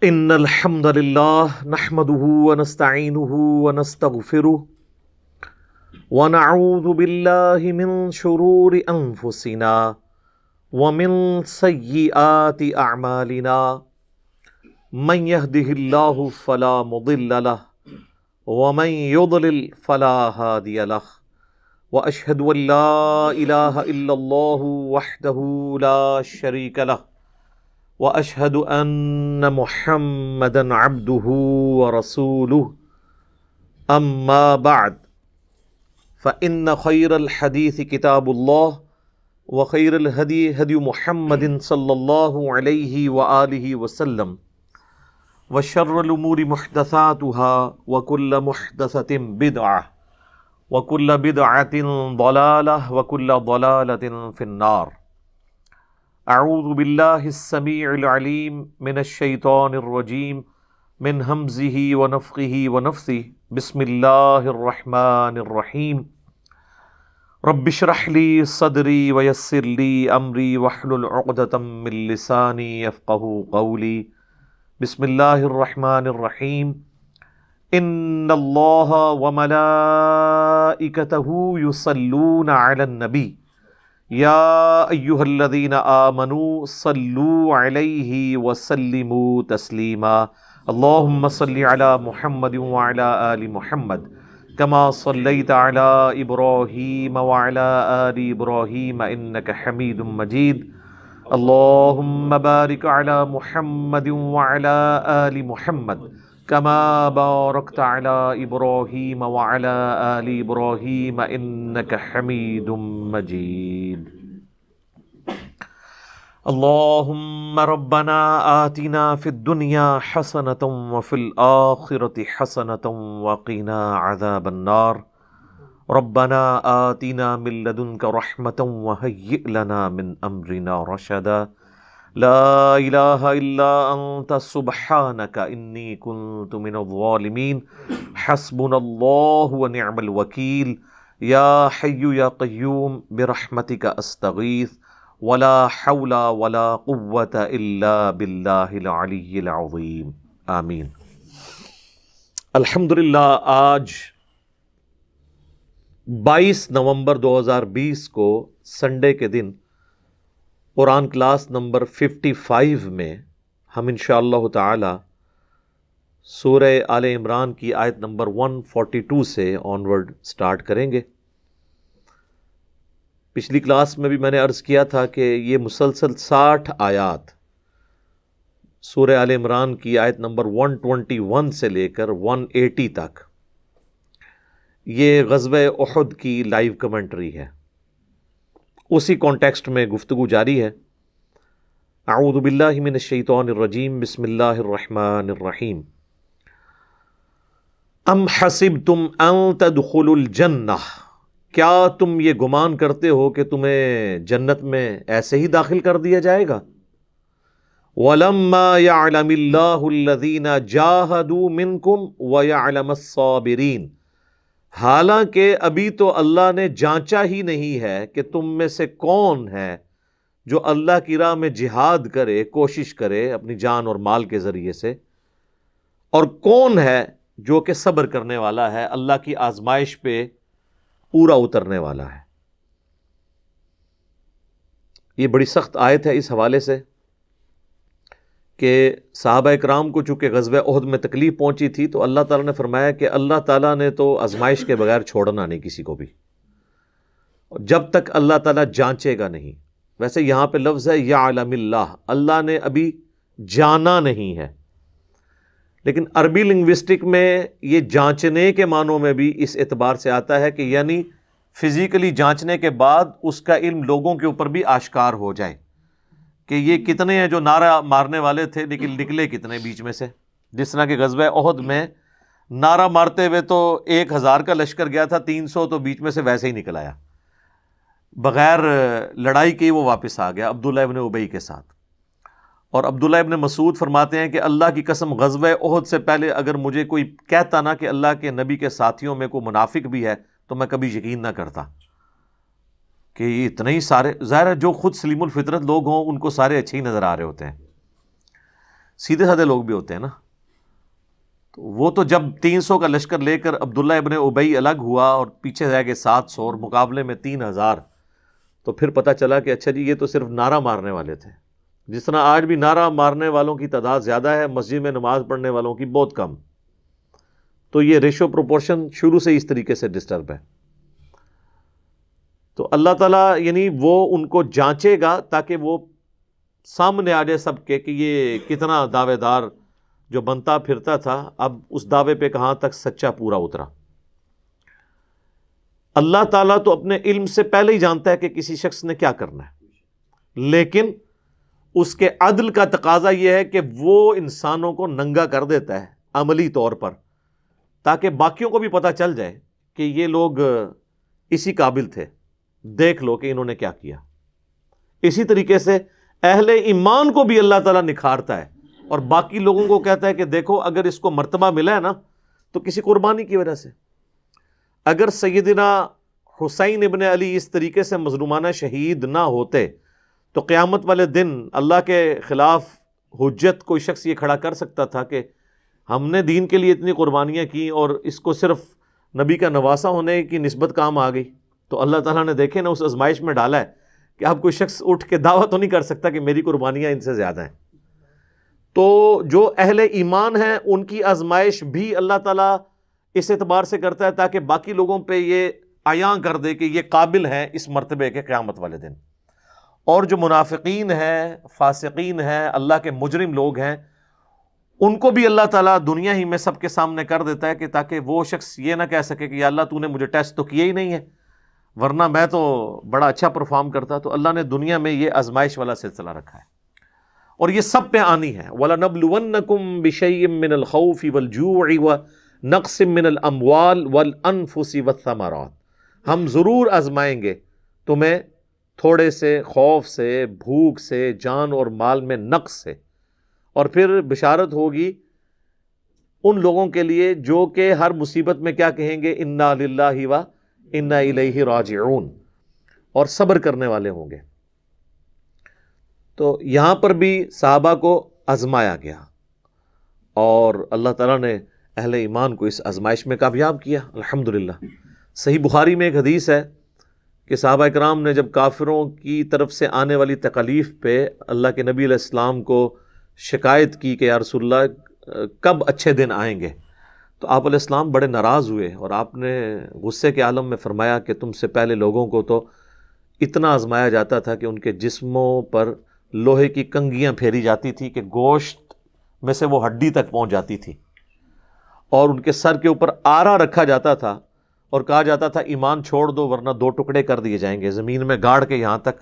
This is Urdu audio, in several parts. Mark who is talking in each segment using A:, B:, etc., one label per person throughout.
A: ان الحمد للہ نحمده ونستعینه ونستغفره ونعوذ باللہ من شرور انفسنا ومن سیئات اعمالنا من يهده الله فلا مضل له ومن يضلل فلا هادي له واشهد ان لا اله الا الله وحده لا شريك له واشهد ان محمدا عبده ورسوله اما بعد فان خير الحديث كتاب الله وخير الهدي هدي محمد صلى الله عليه واله وسلم وشر الامور محدثاتها وكل محدثة بدعة وكل بدعة ضلالة وكل ضلالة في النار. اعوذ باللہ السمیع العلیم من الشیطان الرجیم من ہمزہ ونفخہ ونفثہ بسم اللہ الرحمن الرحیم رب اشرح لی صدری ویسر لی امری واحلل عقدۃ من لسانی یفقہوا قولی. بسم اللہ الرحمن الرحیم ان اللہ وملائکتہ یصلون علی النبی یا ایہا الذین آمنوا صلوا علیہ وسلموا تسلیما. اللہم صلی علی محمد وعلی آل محمد کما صلیت علی ابراہیم وعلی آل ابراہیم انک حمید مجید. اللہم بارک علی محمد وعلی آل محمد کما بارکت علی ابراہیم وعلی آل ابراہیم انک حمید مجید. اللہم ربنا آتنا فی الدنیا حسنۃ وفی الآخرۃ حسنۃ وقنا عذاب النار. ربنا آتنا من لدنک رحمۃ وہیئ لنا من امرنا رشدا. لا الہ الا انت سبحانک انی کنت من الظالمین. حسبنا اللہ ونعم الوکیل. یا حی یا قیوم برحمتک استغیث ولا حول ولا قوة الا باللہ العلی العظیم. آمین. الحمدللہ آج 22 نومبر 2020 کو سنڈے کے دن قرآن کلاس نمبر 55 میں ہم انشاءاللہ تعالی سورہ آل عمران کی آیت نمبر 142 سے آنورڈ سٹارٹ کریں گے. پچھلی کلاس میں بھی میں نے عرض کیا تھا کہ یہ مسلسل 60 آیات سورہ آل عمران کی آیت نمبر 121 سے لے کر 180 تک یہ غزوہ احد کی لائیو کمنٹری ہے. اسی کانٹیکسٹ میں گفتگو جاری ہے. اعوذ باللہ من الشیطان الرجیم بسم اللہ الرحمن الرحیم. ام حسبتم ان تدخلوا الجنہ، کیا تم یہ گمان کرتے ہو کہ تمہیں جنت میں ایسے ہی داخل کر دیا جائے گا؟ وَلَمَّا يَعْلَمِ اللَّهُ الَّذِينَ جَاهَدُوا مِنْكُمْ وَيَعْلَمَ الصَّابِرِينَ، حالانکہ ابھی تو اللہ نے جانچا ہی نہیں ہے کہ تم میں سے کون ہے جو اللہ کی راہ میں جہاد کرے، کوشش کرے اپنی جان اور مال کے ذریعے سے، اور کون ہے جو کہ صبر کرنے والا ہے، اللہ کی آزمائش پہ پورا اترنے والا ہے. یہ بڑی سخت آیت ہے اس حوالے سے کہ صحابہ اکرام کو چونکہ غزوہ احد میں تکلیف پہنچی تھی تو اللہ تعالیٰ نے فرمایا کہ اللہ تعالیٰ نے تو آزمائش کے بغیر چھوڑنا نہیں کسی کو بھی، جب تک اللہ تعالیٰ جانچے گا نہیں. ویسے یہاں پہ لفظ ہے یعلم اللہ، اللہ نے ابھی جانا نہیں ہے، لیکن عربی لنگوسٹک میں یہ جانچنے کے معنوں میں بھی اس اعتبار سے آتا ہے کہ یعنی فزیکلی جانچنے کے بعد اس کا علم لوگوں کے اوپر بھی آشکار ہو جائے کہ یہ کتنے ہیں جو نعرہ مارنے والے تھے لیکن نکلے کتنے بیچ میں سے. جس طرح کہ غزوہ احد میں نعرہ مارتے ہوئے تو 1000 کا لشکر گیا تھا، 300 تو بیچ میں سے ویسے ہی نکل آیا، بغیر لڑائی کے وہ واپس آ گیا عبداللہ ابن ابی کے ساتھ. اور عبداللہ ابن مسعود فرماتے ہیں کہ اللہ کی قسم غزوہ احد سے پہلے اگر مجھے کوئی کہتا نا کہ اللہ کے نبی کے ساتھیوں میں کوئی منافق بھی ہے تو میں کبھی یقین نہ کرتا کہ یہ اتنے ہی سارے، ظاہر ہے جو خود سلیم الفطرت لوگ ہوں ان کو سارے اچھے ہی نظر آ رہے ہوتے ہیں. سیدھے سادھے لوگ بھی ہوتے ہیں نا. تو وہ تو جب 300 کا لشکر لے کر عبداللہ ابن ابی الگ ہوا اور پیچھے رہ گئے 700 اور مقابلے میں 3000، تو پھر پتہ چلا کہ اچھا جی یہ تو صرف نعرہ مارنے والے تھے. جس طرح آج بھی نعرہ مارنے والوں کی تعداد زیادہ ہے، مسجد میں نماز پڑھنے والوں کی بہت کم. تو یہ ریشو پروپورشن شروع سے اس طریقے سے ڈسٹرب ہے. تو اللہ تعالیٰ یعنی وہ ان کو جانچے گا تاکہ وہ سامنے آ جائے سب کے کہ یہ کتنا دعوے دار جو بنتا پھرتا تھا، اب اس دعوے پہ کہاں تک سچا پورا اترا. اللہ تعالیٰ تو اپنے علم سے پہلے ہی جانتا ہے کہ کسی شخص نے کیا کرنا ہے، لیکن اس کے عدل کا تقاضا یہ ہے کہ وہ انسانوں کو ننگا کر دیتا ہے عملی طور پر، تاکہ باقیوں کو بھی پتہ چل جائے کہ یہ لوگ اسی قابل تھے، دیکھ لو کہ انہوں نے کیا کیا. اسی طریقے سے اہل ایمان کو بھی اللہ تعالیٰ نکھارتا ہے اور باقی لوگوں کو کہتا ہے کہ دیکھو اگر اس کو مرتبہ ملا ہے نا تو کسی قربانی کی وجہ سے. اگر سیدنا حسین ابن علی اس طریقے سے مظلومانہ شہید نہ ہوتے تو قیامت والے دن اللہ کے خلاف حجت کوئی شخص یہ کھڑا کر سکتا تھا کہ ہم نے دین کے لیے اتنی قربانیاں کی اور اس کو صرف نبی کا نواسہ ہونے کی نسبت کام آ گئی. تو اللہ تعالیٰ نے دیکھے نا اس آزمائش میں ڈالا ہے کہ اب کوئی شخص اٹھ کے دعویٰ تو نہیں کر سکتا کہ میری قربانیاں ان سے زیادہ ہیں. تو جو اہل ایمان ہیں ان کی آزمائش بھی اللہ تعالیٰ اس اعتبار سے کرتا ہے تاکہ باقی لوگوں پہ یہ عیاں کر دے کہ یہ قابل ہیں اس مرتبے کے قیامت والے دن. اور جو منافقین ہیں، فاسقین ہیں، اللہ کے مجرم لوگ ہیں، ان کو بھی اللہ تعالیٰ دنیا ہی میں سب کے سامنے کر دیتا ہے کہ تاکہ وہ شخص یہ نہ کہہ سکے کہ یا اللہ تو نے مجھے ٹیسٹ تو کیا ہی نہیں ہے، ورنہ میں تو بڑا اچھا پرفارم کرتا. تو اللہ نے دنیا میں یہ آزمائش والا سلسلہ رکھا ہے اور یہ سب پہ آنی ہے. وَلَنَبْلُوَنَّكُمْ بِشَيْءٍ مِّنَ الْخَوْفِ وَالْجُوعِ وَنَقْصٍ مِّنَ الْأَمْوَالِ وَالْأَنفُسِ وَالثَّمَرَاتِ. ہم ضرور آزمائیں گے تمہیں تھوڑے سے خوف سے، بھوک سے، جان اور مال میں نقص سے. اور پھر بشارت ہوگی ان لوگوں کے لیے جو کہ ہر مصیبت میں کیا کہیں گے، اِنَّا لِلَّهِ وَإِنَّا إِلَيْهِ راجعون، اور صبر کرنے والے ہوں گے. تو یہاں پر بھی صحابہ کو آزمایا گیا اور اللہ تعالیٰ نے اہل ایمان کو اس آزمائش میں کامیاب کیا الحمدللہ. صحیح بخاری میں ایک حدیث ہے کہ صحابہ اکرام نے جب کافروں کی طرف سے آنے والی تکالیف پہ اللہ کے نبی علیہ السلام کو شکایت کی کہ یا رسول اللہ کب اچھے دن آئیں گے، تو آپ علیہ السلام بڑے ناراض ہوئے اور آپ نے غصے کے عالم میں فرمایا کہ تم سے پہلے لوگوں کو تو اتنا آزمایا جاتا تھا کہ ان کے جسموں پر لوہے کی کنگیاں پھیری جاتی تھی کہ گوشت میں سے وہ ہڈی تک پہنچ جاتی تھی، اور ان کے سر کے اوپر آرا رکھا جاتا تھا اور کہا جاتا تھا ایمان چھوڑ دو ورنہ 2 ٹکڑے کر دیے جائیں گے، زمین میں گاڑ کے یہاں تک.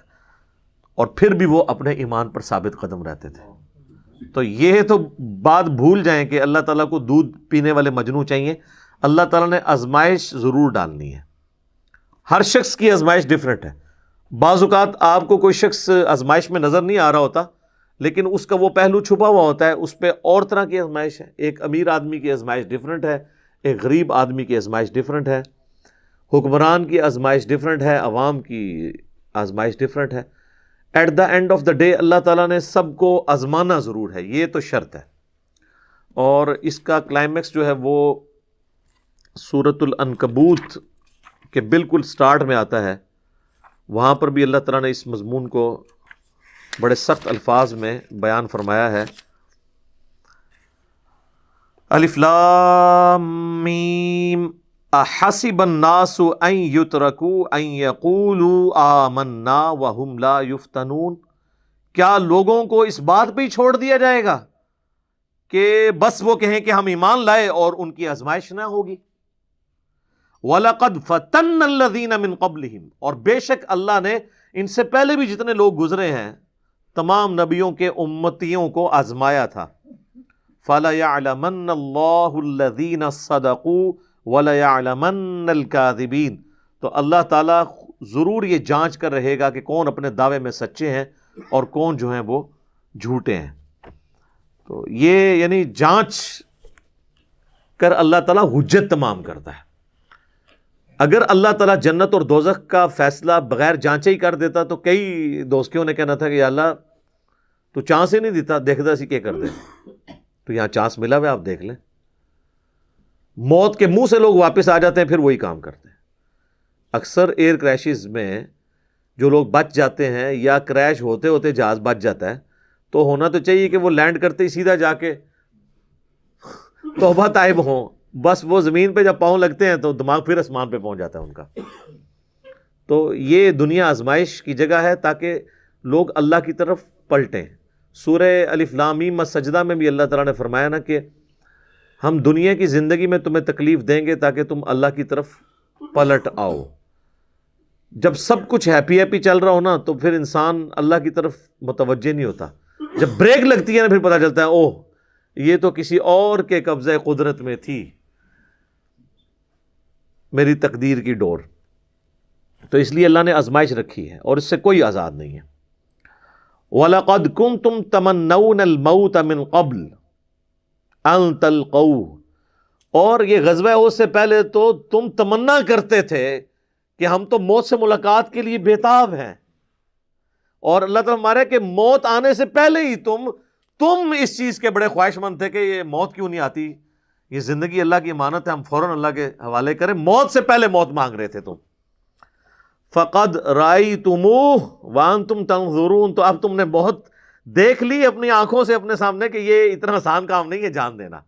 A: اور پھر بھی وہ اپنے ایمان پر ثابت قدم رہتے تھے. تو یہ تو بات بھول جائیں کہ اللہ تعالیٰ کو دودھ پینے والے مجنو چاہیے. اللہ تعالیٰ نے آزمائش ضرور ڈالنی ہے. ہر شخص کی آزمائش ڈیفرنٹ ہے. بعض اوقات آپ کو کوئی شخص آزمائش میں نظر نہیں آ رہا ہوتا لیکن اس کا وہ پہلو چھپا ہوا ہوتا ہے، اس پہ اور طرح کی آزمائش ہے. ایک امیر آدمی کی آزمائش ڈیفرنٹ ہے، ایک غریب آدمی کی آزمائش ڈیفرنٹ ہے، حکمران کی آزمائش ڈیفرنٹ ہے، عوام کی آزمائش ڈیفرنٹ ہے. At the end of the day Allah تعالیٰ نے سب کو آزمانا ضرور ہے، یہ تو شرط ہے. اور اس کا کلائمیکس جو ہے وہ سورۃ العنکبوت کے بالکل سٹارٹ میں آتا ہے. وہاں پر بھی اللہ تعالیٰ نے اس مضمون کو بڑے سخت الفاظ میں بیان فرمایا ہے. الف لام میم احسب الناس ان یترکوا ان یقولوا آمنا وهم لا یفتنون. کیا لوگوں کو اس بات پہ ہی چھوڑ دیا جائے گا کہ بس وہ کہیں کہ ہم ایمان لائے اور ان کی آزمائش نہ ہوگی. وَلَقَدْ فَتَنَّ الَّذِينَ مِن قَبْلِهِمْ، اور بے شک اللہ نے ان سے پہلے بھی جتنے لوگ گزرے ہیں تمام نبیوں کے امتیوں کو آزمایا تھا. فَلَيَعْلَمَنَّ اللَّهُ الَّذِينَ صَدَقُوا وَلَيَعْلَمَنَّ الْكَاذِبِينَ. تو اللہ تعالیٰ ضرور یہ جانچ کر رہے گا کہ کون اپنے دعوے میں سچے ہیں اور کون جو ہیں وہ جھوٹے ہیں. تو یہ یعنی جانچ کر اللہ تعالیٰ حجت تمام کرتا ہے. اگر اللہ تعالیٰ جنت اور دوزخ کا فیصلہ بغیر جانچے ہی کر دیتا تو کئی دوستیوں نے کہنا تھا کہ یا اللہ تو چانس ہی نہیں دیتا، دیکھتا سی کیا کر دے. تو یہاں چانس ملا ہوا، آپ دیکھ لیں. موت کے منہ سے لوگ واپس آ جاتے ہیں، پھر وہی کام کرتے ہیں. اکثر ایئر کریشز میں جو لوگ بچ جاتے ہیں یا کریش ہوتے ہوتے جہاز بچ جاتا ہے، تو ہونا تو چاہیے کہ وہ لینڈ کرتے ہی سیدھا جا کے توبہ طائب ہوں. بس وہ زمین پہ جب پاؤں لگتے ہیں تو دماغ پھر آسمان پہ پہنچ جاتا ہے ان کا. تو یہ دنیا آزمائش کی جگہ ہے تاکہ لوگ اللہ کی طرف پلٹیں. سورہ الف لام میم السجدہ میں بھی اللہ تعالیٰ نے فرمایا نا کہ ہم دنیا کی زندگی میں تمہیں تکلیف دیں گے تاکہ تم اللہ کی طرف پلٹ آؤ. جب سب کچھ ہیپی ہیپی چل رہا ہو نا تو پھر انسان اللہ کی طرف متوجہ نہیں ہوتا. جب بریک لگتی ہے نا پھر پتہ چلتا ہے اوہ یہ تو کسی اور کے قبضہ قدرت میں تھی میری تقدیر کی ڈور. تو اس لیے اللہ نے آزمائش رکھی ہے اور اس سے کوئی آزاد نہیں ہے. وَلَقَدْ كُنْتُمْ تَمَنَّوْنَ الْمَوْتَ مِنْ قَبْلِ أَن تَلْقَوْهُ، اور یہ غزوہ احد سے پہلے تو تم تمنا کرتے تھے کہ ہم تو موت سے ملاقات کے لیے بےتاب ہیں، اور اللہ تعالیٰ ہمارے کہ موت آنے سے پہلے ہی تم اس چیز کے بڑے خواہش مند تھے کہ یہ موت کیوں نہیں آتی، یہ زندگی اللہ کی امانت ہے، ہم فوراً اللہ کے حوالے کریں. موت سے پہلے موت مانگ رہے تھے تم. فَقَدْ رَأَيْتُمُوهُ وَأَنْتُمْ تَنْظُرُونَ، تو اب تم نے بہت دیکھ لی اپنی آنکھوں سے اپنے سامنے کہ یہ اتنا آسان کام نہیں ہے جان دینا.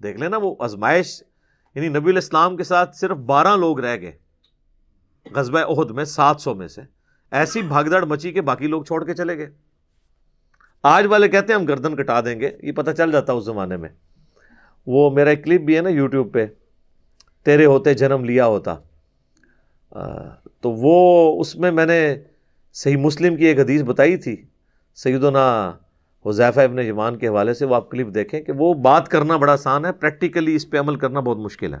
A: دیکھ لینا وہ آزمائش، یعنی نبی علیہ السلام کے ساتھ صرف 12 لوگ رہ گئے غزوہ احد میں 700 میں سے. ایسی بھاگدڑ مچی کہ باقی لوگ چھوڑ کے چلے گئے. آج والے کہتے ہیں ہم گردن کٹا دیں گے، یہ پتہ چل جاتا اس زمانے میں. وہ میرا ایک کلپ بھی ہے نا یوٹیوب پہ، تیرے ہوتے جنم لیا ہوتا. تو وہ اس میں نے صحیح مسلم کی ایک حدیث بتائی تھی سیدنا حذیفہ ابن یمان کے حوالے سے. وہ آپ کلپ دیکھیں کہ وہ بات کرنا بڑا آسان ہے، پریکٹیکلی اس پہ عمل کرنا بہت مشکل ہے.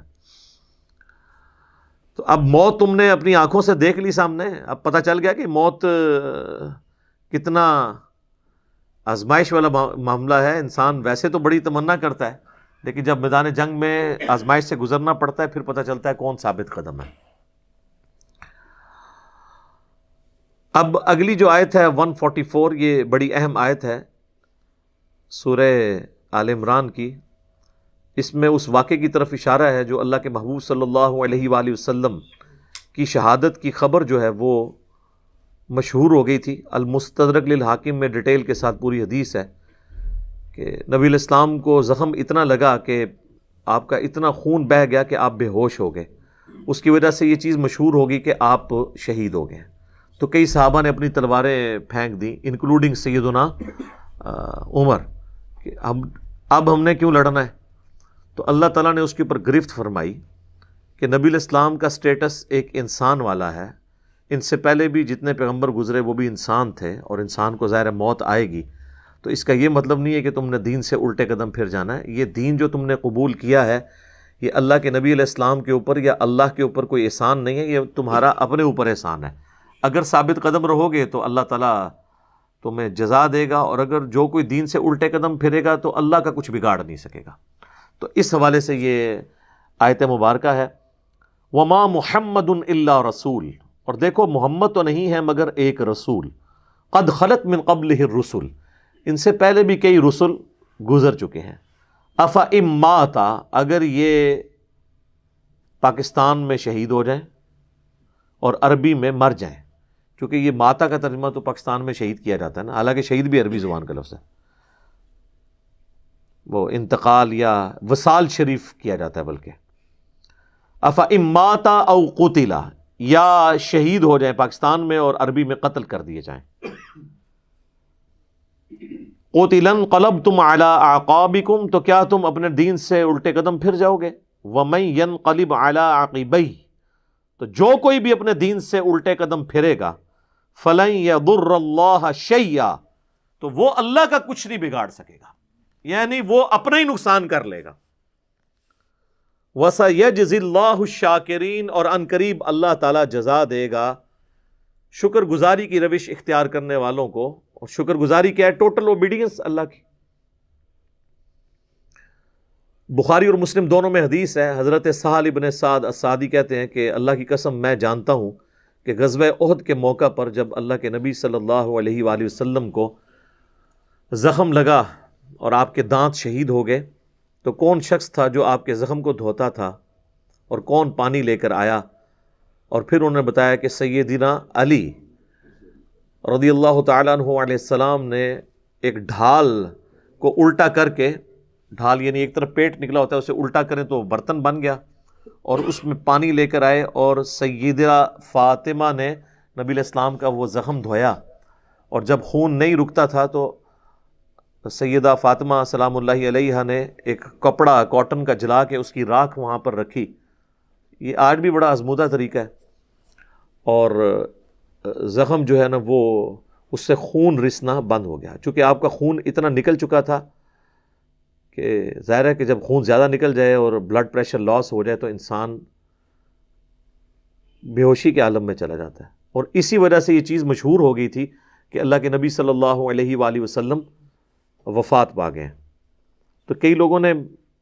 A: تو اب موت تم نے اپنی آنکھوں سے دیکھ لی سامنے، اب پتہ چل گیا کہ موت کتنا آزمائش والا معاملہ ہے. انسان ویسے تو بڑی تمنا کرتا ہے، لیکن جب میدان جنگ میں آزمائش سے گزرنا پڑتا ہے پھر پتہ چلتا ہے کون ثابت قدم ہے. اب اگلی جو آیت ہے 144، یہ بڑی اہم آیت ہے سورہ آل عمران کی. اس میں اس واقعے کی طرف اشارہ ہے جو اللہ کے محبوب صلی اللہ علیہ وآلہ وسلم کی شہادت کی خبر جو ہے وہ مشہور ہو گئی تھی. المستدرک للحاکم میں ڈیٹیل کے ساتھ پوری حدیث ہے کہ نبی علیہ السلام کو زخم اتنا لگا کہ آپ کا اتنا خون بہہ گیا کہ آپ بے ہوش ہو گئے. اس کی وجہ سے یہ چیز مشہور ہوگی کہ آپ شہید ہو گئے. تو کئی صحابہ نے اپنی تلواریں پھینک دیں انکلوڈنگ سیدنا عمر کہ اب ہم نے کیوں لڑنا ہے. تو اللہ تعالیٰ نے اس کے اوپر گرفت فرمائی کہ نبی علیہ السلام کا سٹیٹس ایک انسان والا ہے. ان سے پہلے بھی جتنے پیغمبر گزرے وہ بھی انسان تھے، اور انسان کو ظاہر موت آئے گی. تو اس کا یہ مطلب نہیں ہے کہ تم نے دین سے الٹے قدم پھر جانا ہے. یہ دین جو تم نے قبول کیا ہے یہ اللہ کے نبی علیہ السلام کے اوپر یا اللہ کے اوپر کوئی احسان نہیں ہے، یہ تمہارا اپنے اوپر احسان ہے. اگر ثابت قدم رہو گے تو اللہ تعالیٰ تمہیں جزا دے گا، اور اگر جو کوئی دین سے الٹے قدم پھرے گا تو اللہ کا کچھ بگاڑ نہیں سکے گا. تو اس حوالے سے یہ آیت مبارکہ ہے. وما محمد الا رسول، اور دیکھو محمد تو نہیں ہے مگر ایک رسول. قد خلت من قبلہ الرسل، ان سے پہلے بھی کئی رسل گزر چکے ہیں. افا اماتا، اگر یہ پاکستان میں شہید ہو جائیں اور عربی میں مر جائیں، کیونکہ یہ ماتا کا ترجمہ تو پاکستان میں شہید کیا جاتا ہے نا، حالانکہ شہید بھی عربی زبان کا لفظ ہے. وہ انتقال یا وصال شریف کیا جاتا ہے بلکہ. افا اماتا او قتلا، یا شہید ہو جائیں پاکستان میں اور عربی میں قتل کر دیے جائیں. قتلا انقلبتم علی اعقابکم، تو کیا تم اپنے دین سے الٹے قدم پھر جاؤ گے. ومن ینقلب علی عقبیہ، تو جو کوئی بھی اپنے دین سے الٹے قدم پھرے گا فلن یضر اللہ شیئا، تو وہ اللہ کا کچھ نہیں بگاڑ سکے گا، یعنی وہ اپنا ہی نقصان کر لے گا. وَسَيَجْزِي اللَّهُ الشَّاكِرِينَ، اور ان قریب اللہ تعالیٰ جزا دے گا شکر گزاری کی روش اختیار کرنے والوں کو. اور شکر گزاری کیا ہے؟ ٹوٹل اوبیڈینس اللہ کی. بخاری اور مسلم دونوں میں حدیث ہے، حضرت سہل ابن سعد السعدی کہتے ہیں کہ اللہ کی قسم میں جانتا ہوں کہ غزوہ احد کے موقع پر جب اللہ کے نبی صلی اللہ علیہ وآلہ وسلم کو زخم لگا اور آپ کے دانت شہید ہو گئے تو کون شخص تھا جو آپ کے زخم کو دھوتا تھا اور کون پانی لے کر آیا؟ اور پھر انہوں نے بتایا کہ سیدنا علی رضی اللہ تعالیٰ عنہ علیہ السلام نے ایک ڈھال کو الٹا کر کے، ڈھال یعنی ایک طرف پیٹ نکلا ہوتا ہے، اسے الٹا کریں تو برتن بن گیا، اور اس میں پانی لے کر آئے اور سیدہ فاطمہ نے نبی علیہ السلام کا وہ زخم دھویا، اور جب خون نہیں رکتا تھا تو سیدہ فاطمہ سلام اللہ علیہا نے ایک کپڑا کاٹن کا جلا کے اس کی راکھ وہاں پر رکھی۔ یہ آج بھی بڑا آزمودہ طریقہ ہے، اور زخم جو ہے نا وہ اس سے خون رسنا بند ہو گیا، چونکہ آپ کا خون اتنا نکل چکا تھا کہ ظاہر ہے کہ جب خون زیادہ نکل جائے اور بلڈ پریشر لاس ہو جائے تو انسان بے ہوشی کے عالم میں چلا جاتا ہے، اور اسی وجہ سے یہ چیز مشہور ہو گئی تھی کہ اللہ کے نبی صلی اللہ علیہ وآلہ وسلم وفات پا گئے۔ تو کئی لوگوں نے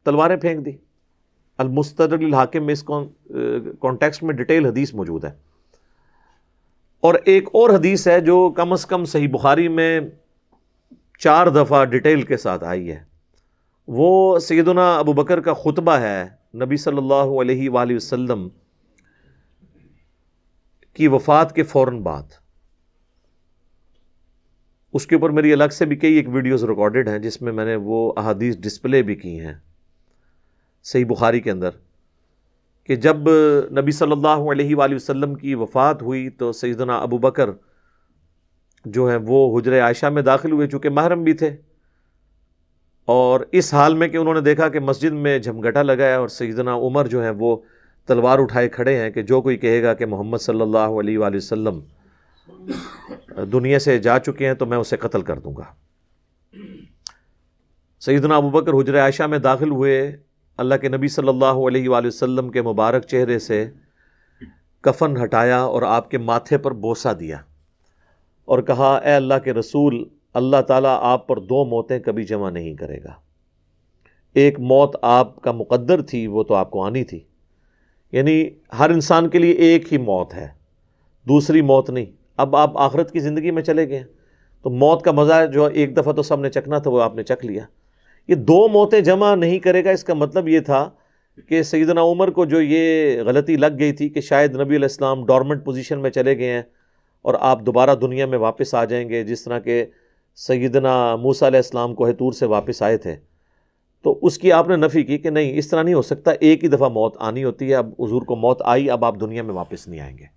A: تلواریں پھینک دی۔ المستدرک للحاکم میں اس کانٹیکسٹ میں ڈیٹیل حدیث موجود ہے، اور ایک اور حدیث ہے جو کم از کم صحیح بخاری میں 4 دفعہ ڈیٹیل کے ساتھ آئی ہے، وہ سیدنا ابو بکر کا خطبہ ہے نبی صلی اللہ علیہ وآلہ وسلم کی وفات کے فوراً بعد۔ اس کے اوپر میری الگ سے بھی کئی ایک ویڈیوز ریکارڈڈ ہیں جس میں نے وہ احادیث ڈسپلے بھی کی ہیں صحیح بخاری کے اندر، کہ جب نبی صلی اللہ علیہ وآلہ وسلم کی وفات ہوئی تو سیدنا ابو بکر جو ہیں وہ حجرہ عائشہ میں داخل ہوئے، چونکہ محرم بھی تھے، اور اس حال میں کہ انہوں نے دیکھا کہ مسجد میں جھمگٹا لگا ہے اور سیدنا عمر جو ہیں وہ تلوار اٹھائے کھڑے ہیں کہ جو کوئی کہے گا کہ محمد صلی اللہ علیہ وآلہ وسلم دنیا سے جا چکے ہیں تو میں اسے قتل کر دوں گا۔ سیدنا ابو بکر حجرہ عائشہ میں داخل ہوئے، اللہ کے نبی صلی اللہ علیہ وآلہ وسلم کے مبارک چہرے سے کفن ہٹایا اور آپ کے ماتھے پر بوسہ دیا اور کہا، اے اللہ کے رسول، اللہ تعالیٰ آپ پر 2 موتیں کبھی جمع نہیں کرے گا، ایک موت آپ کا مقدر تھی وہ تو آپ کو آنی تھی، یعنی ہر انسان کے لیے ایک ہی موت ہے، دوسری موت نہیں۔ اب آپ آخرت کی زندگی میں چلے گئے تو موت کا مزہ جو ایک دفعہ تو سب نے چکھنا تھا وہ آپ نے چکھ لیا، یہ 2 موتیں جمع نہیں کرے گا۔ اس کا مطلب یہ تھا کہ سیدنا عمر کو جو یہ غلطی لگ گئی تھی کہ شاید نبی علیہ السلام ڈورمنٹ پوزیشن میں چلے گئے ہیں اور آپ دوبارہ دنیا میں واپس آ جائیں گے، جس طرح کہ سیدنا موسیٰ علیہ السلام کوہ طور سے واپس آئے تھے، تو اس کی آپ نے نفی کی کہ نہیں، اس طرح نہیں ہو سکتا، ایک ہی دفعہ موت آنی ہوتی ہے، اب حضور کو موت آئی، اب آپ دنیا میں واپس نہیں آئیں گے۔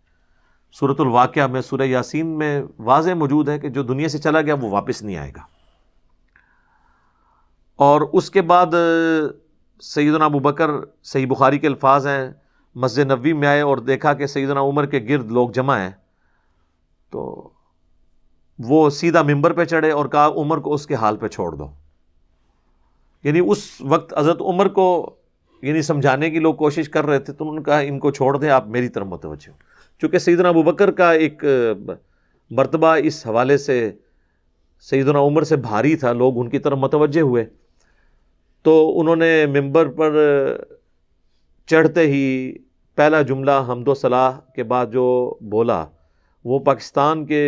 A: سورۃ الواقعہ میں، سورہ یاسین میں واضح موجود ہے کہ جو دنیا سے چلا گیا وہ واپس نہیں آئے گا۔ اور اس کے بعد سیدنا ابو بکر، صحیح بخاری کے الفاظ ہیں، مسجد نبوی میں آئے اور دیکھا کہ سیدنا عمر کے گرد لوگ جمع ہیں، تو وہ سیدھا ممبر پہ چڑھے اور کہا عمر کو اس کے حال پہ چھوڑ دو۔ یعنی اس وقت حضرت عمر کو یعنی سمجھانے کی لوگ کوشش کر رہے تھے، تو انہوں نے کہا ان کو چھوڑ دیں، آپ میری طرف متوجہ ہو۔ چونکہ سیدنا ابو بکر کا ایک مرتبہ اس حوالے سے سیدنا عمر سے بھاری تھا، لوگ ان کی طرف متوجہ ہوئے، تو انہوں نے ممبر پر چڑھتے ہی پہلا جملہ حمد و ثنا کے بعد جو بولا وہ پاکستان کے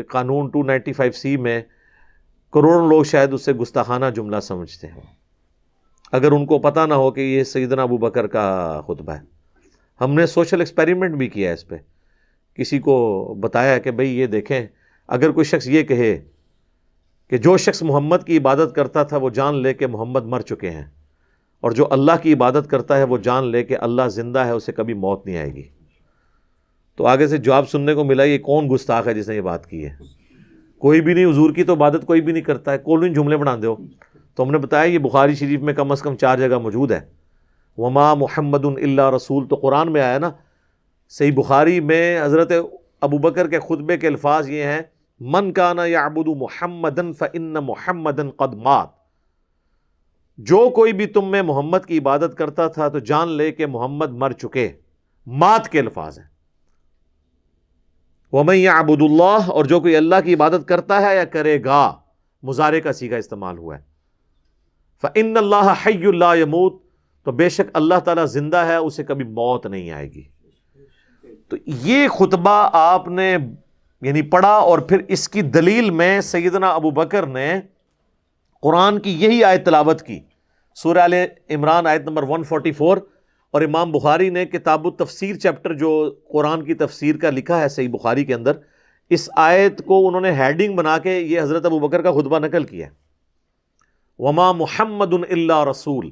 A: قانون 295C میں کروڑوں لوگ شاید اسے گستاخانہ جملہ سمجھتے ہیں، اگر ان کو پتہ نہ ہو کہ یہ سیدنا ابو بکر کا خطبہ ہے۔ ہم نے سوشل ایکسپیریمنٹ بھی کیا ہے اس پہ، کسی کو بتایا کہ بھئی یہ دیکھیں، اگر کوئی شخص یہ کہے کہ جو شخص محمد کی عبادت کرتا تھا وہ جان لے کہ محمد مر چکے ہیں، اور جو اللہ کی عبادت کرتا ہے وہ جان لے کہ اللہ زندہ ہے، اسے کبھی موت نہیں آئے گی، تو آگے سے جواب سننے کو ملا یہ کون گستاخ ہے جس نے یہ بات کی ہے؟ کوئی بھی نہیں، حضور کی تو عبادت کوئی بھی نہیں کرتا ہے، کون جملے بنا دو۔ تو ہم نے بتایا یہ بخاری شریف میں کم از کم 4 جگہ موجود ہے، وما محمد الا رسول، تو قرآن میں آیا نا۔ صحیح بخاری میں حضرت ابو بکر کے خطبے کے الفاظ یہ ہیں، من کان یعبد محمدا فإن محمدا قد مات، جو کوئی بھی تم میں محمد کی عبادت کرتا تھا تو جان لے کہ محمد مر چکے، مات کے الفاظ ہیں۔ ومن یعبد اللہ، اور جو کوئی اللہ کی عبادت کرتا ہے یا کرے گا، مضارع کا صیغہ استعمال ہوا ہے، فإن اللہ حی لا یموت، تو بے شک اللہ تعالیٰ زندہ ہے، اسے کبھی موت نہیں آئے گی۔ تو یہ خطبہ آپ نے یعنی پڑھا، اور پھر اس کی دلیل میں سیدنا ابو بکر نے قرآن کی یہی آیت تلاوت کی، سورہ آل عمران آیت نمبر 144، اور امام بخاری نے کتاب التفسیر چیپٹر جو قرآن کی تفسیر کا لکھا ہے صحیح بخاری کے اندر، اس آیت کو انہوں نے ہیڈنگ بنا کے یہ حضرت ابو بکر کا خطبہ نقل کیا ہے، وما محمد الا رسول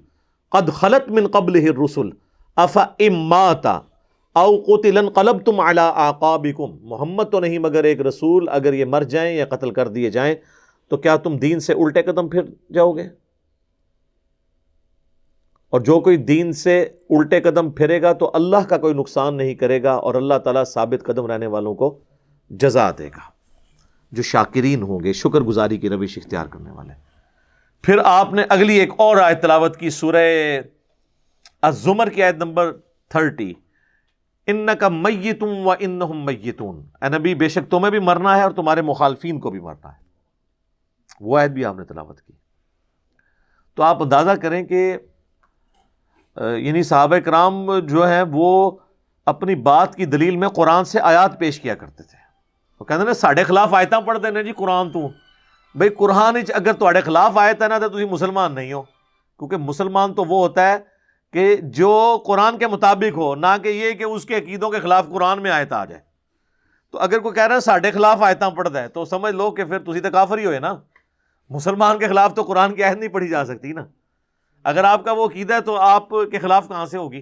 A: قد خلت من قبلہ الرسل افئن مات او قتل انقلبتم علی اعقابکم، محمد تو نہیں مگر ایک رسول، اگر یہ مر جائیں یا قتل کر دیے جائیں تو کیا تم دین سے الٹے قدم پھر جاؤ گے؟ اور جو کوئی دین سے الٹے قدم پھرے گا تو اللہ کا کوئی نقصان نہیں کرے گا، اور اللہ تعالیٰ ثابت قدم رہنے والوں کو جزا دے گا، جو شاکرین ہوں گے، شکر گزاری کی روش اختیار کرنے والے۔ پھر آپ نے اگلی ایک اور آیت تلاوت کی، سورہ الزمر کی آیت نمبر 30، انک میت و انہم میتون، اے نبی بے شک تمہیں بھی مرنا ہے اور تمہارے مخالفین کو بھی مرنا ہے۔ وہ آیت بھی آپ نے تلاوت کی۔ تو آپ اندازہ کریں کہ یعنی صحابہ کرام جو ہیں وہ اپنی بات کی دلیل میں قرآن سے آیات پیش کیا کرتے تھے۔ وہ کہتے ہیں نا ساڑھے خلاف آیتاں پڑھ دینے جی قرآن تو بھئی قرآن اگر تواڈے خلاف آیت ہے نا تو تسی مسلمان نہیں ہو، کیونکہ مسلمان تو وہ ہوتا ہے کہ جو قرآن کے مطابق ہو، نہ کہ یہ کہ اس کے عقیدوں کے خلاف قرآن میں آیت آ جائے۔ تو اگر کوئی کہہ رہا ہے ساڑھے خلاف آیتاں پڑھ دے تو سمجھ لو کہ پھر تسی تو کافر ہی ہوئے نا، مسلمان کے خلاف تو قرآن کی آیت نہیں پڑھی جا سکتی نا۔ اگر آپ کا وہ عقیدہ ہے تو آپ کے خلاف کہاں سے ہوگی؟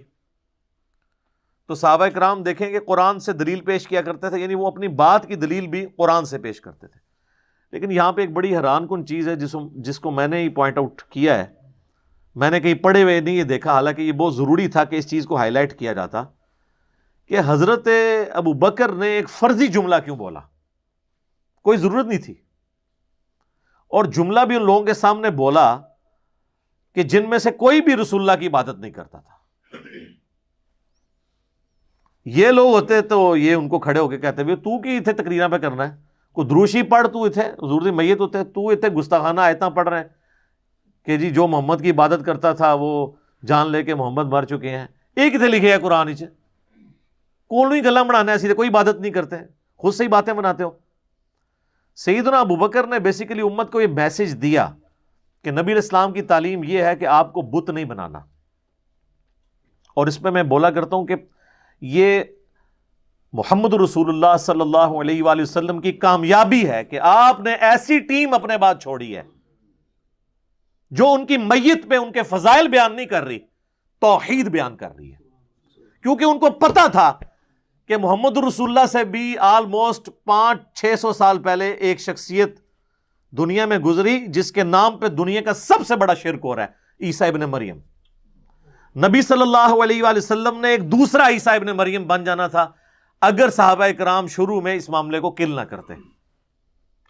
A: تو صحابہ کرام دیکھیں کہ قرآن سے دلیل پیش کیا کرتے تھے، یعنی وہ اپنی بات کی دلیل بھی قرآن سے پیش کرتے تھے۔ لیکن یہاں پہ ایک بڑی حیران کن چیز ہے جس کو میں نے ہی پوائنٹ آؤٹ کیا ہے، میں نے کہیں پڑھے ہوئے نہیں یہ دیکھا، حالانکہ یہ بہت ضروری تھا کہ اس چیز کو ہائی لائٹ کیا جاتا، کہ حضرت ابو بکر نے ایک فرضی جملہ کیوں بولا؟ کوئی ضرورت نہیں تھی، اور جملہ بھی ان لوگوں کے سامنے بولا کہ جن میں سے کوئی بھی رسول اللہ کی عبادت نہیں کرتا تھا۔ یہ لوگ ہوتے تو یہ ان کو کھڑے ہو کے کہتے بھی تو کی اتنے تقریراں پہ کرنا ہے، کوئی دروشی پڑھ، تو اتنے حضور دی میت ہوتے، تو اتنے گستاخانہ آیتاں پڑھ رہے ہیں کہ جی جو محمد کی عبادت کرتا تھا وہ جان لے کے محمد مر چکے ہیں۔ ایک اتنے لکھے ہے قرآن چ کون ہی گلا بنانا ہے، سیدھے کوئی عبادت نہیں کرتے، خود سے ہی باتیں بناتے ہو۔ سیدنا ابو بکر نے بیسیکلی امت کو یہ میسج دیا کہ نبی علیہ السلام کی تعلیم یہ ہے کہ آپ کو بت نہیں بنانا، اور اس پہ میں بولا کرتا ہوں کہ یہ محمد رسول اللہ صلی اللہ علیہ وآلہ وسلم کی کامیابی ہے کہ آپ نے ایسی ٹیم اپنے بعد چھوڑی ہے جو ان کی میت پہ ان کے فضائل بیان نہیں کر رہی، توحید بیان کر رہی ہے، کیونکہ ان کو پتا تھا کہ محمد رسول اللہ سے بھی آلموسٹ 500-600 سال پہلے ایک شخصیت دنیا میں گزری جس کے نام پہ دنیا کا سب سے بڑا شرک ہو رہا ہے، عیسیٰ ابن مریم۔ نبی صلی اللہ علیہ وآلہ وسلم نے ایک دوسرا عیسیٰ ابن مریم بن جانا تھا اگر صحابہ کرام شروع میں اس معاملے کو کل نہ کرتے،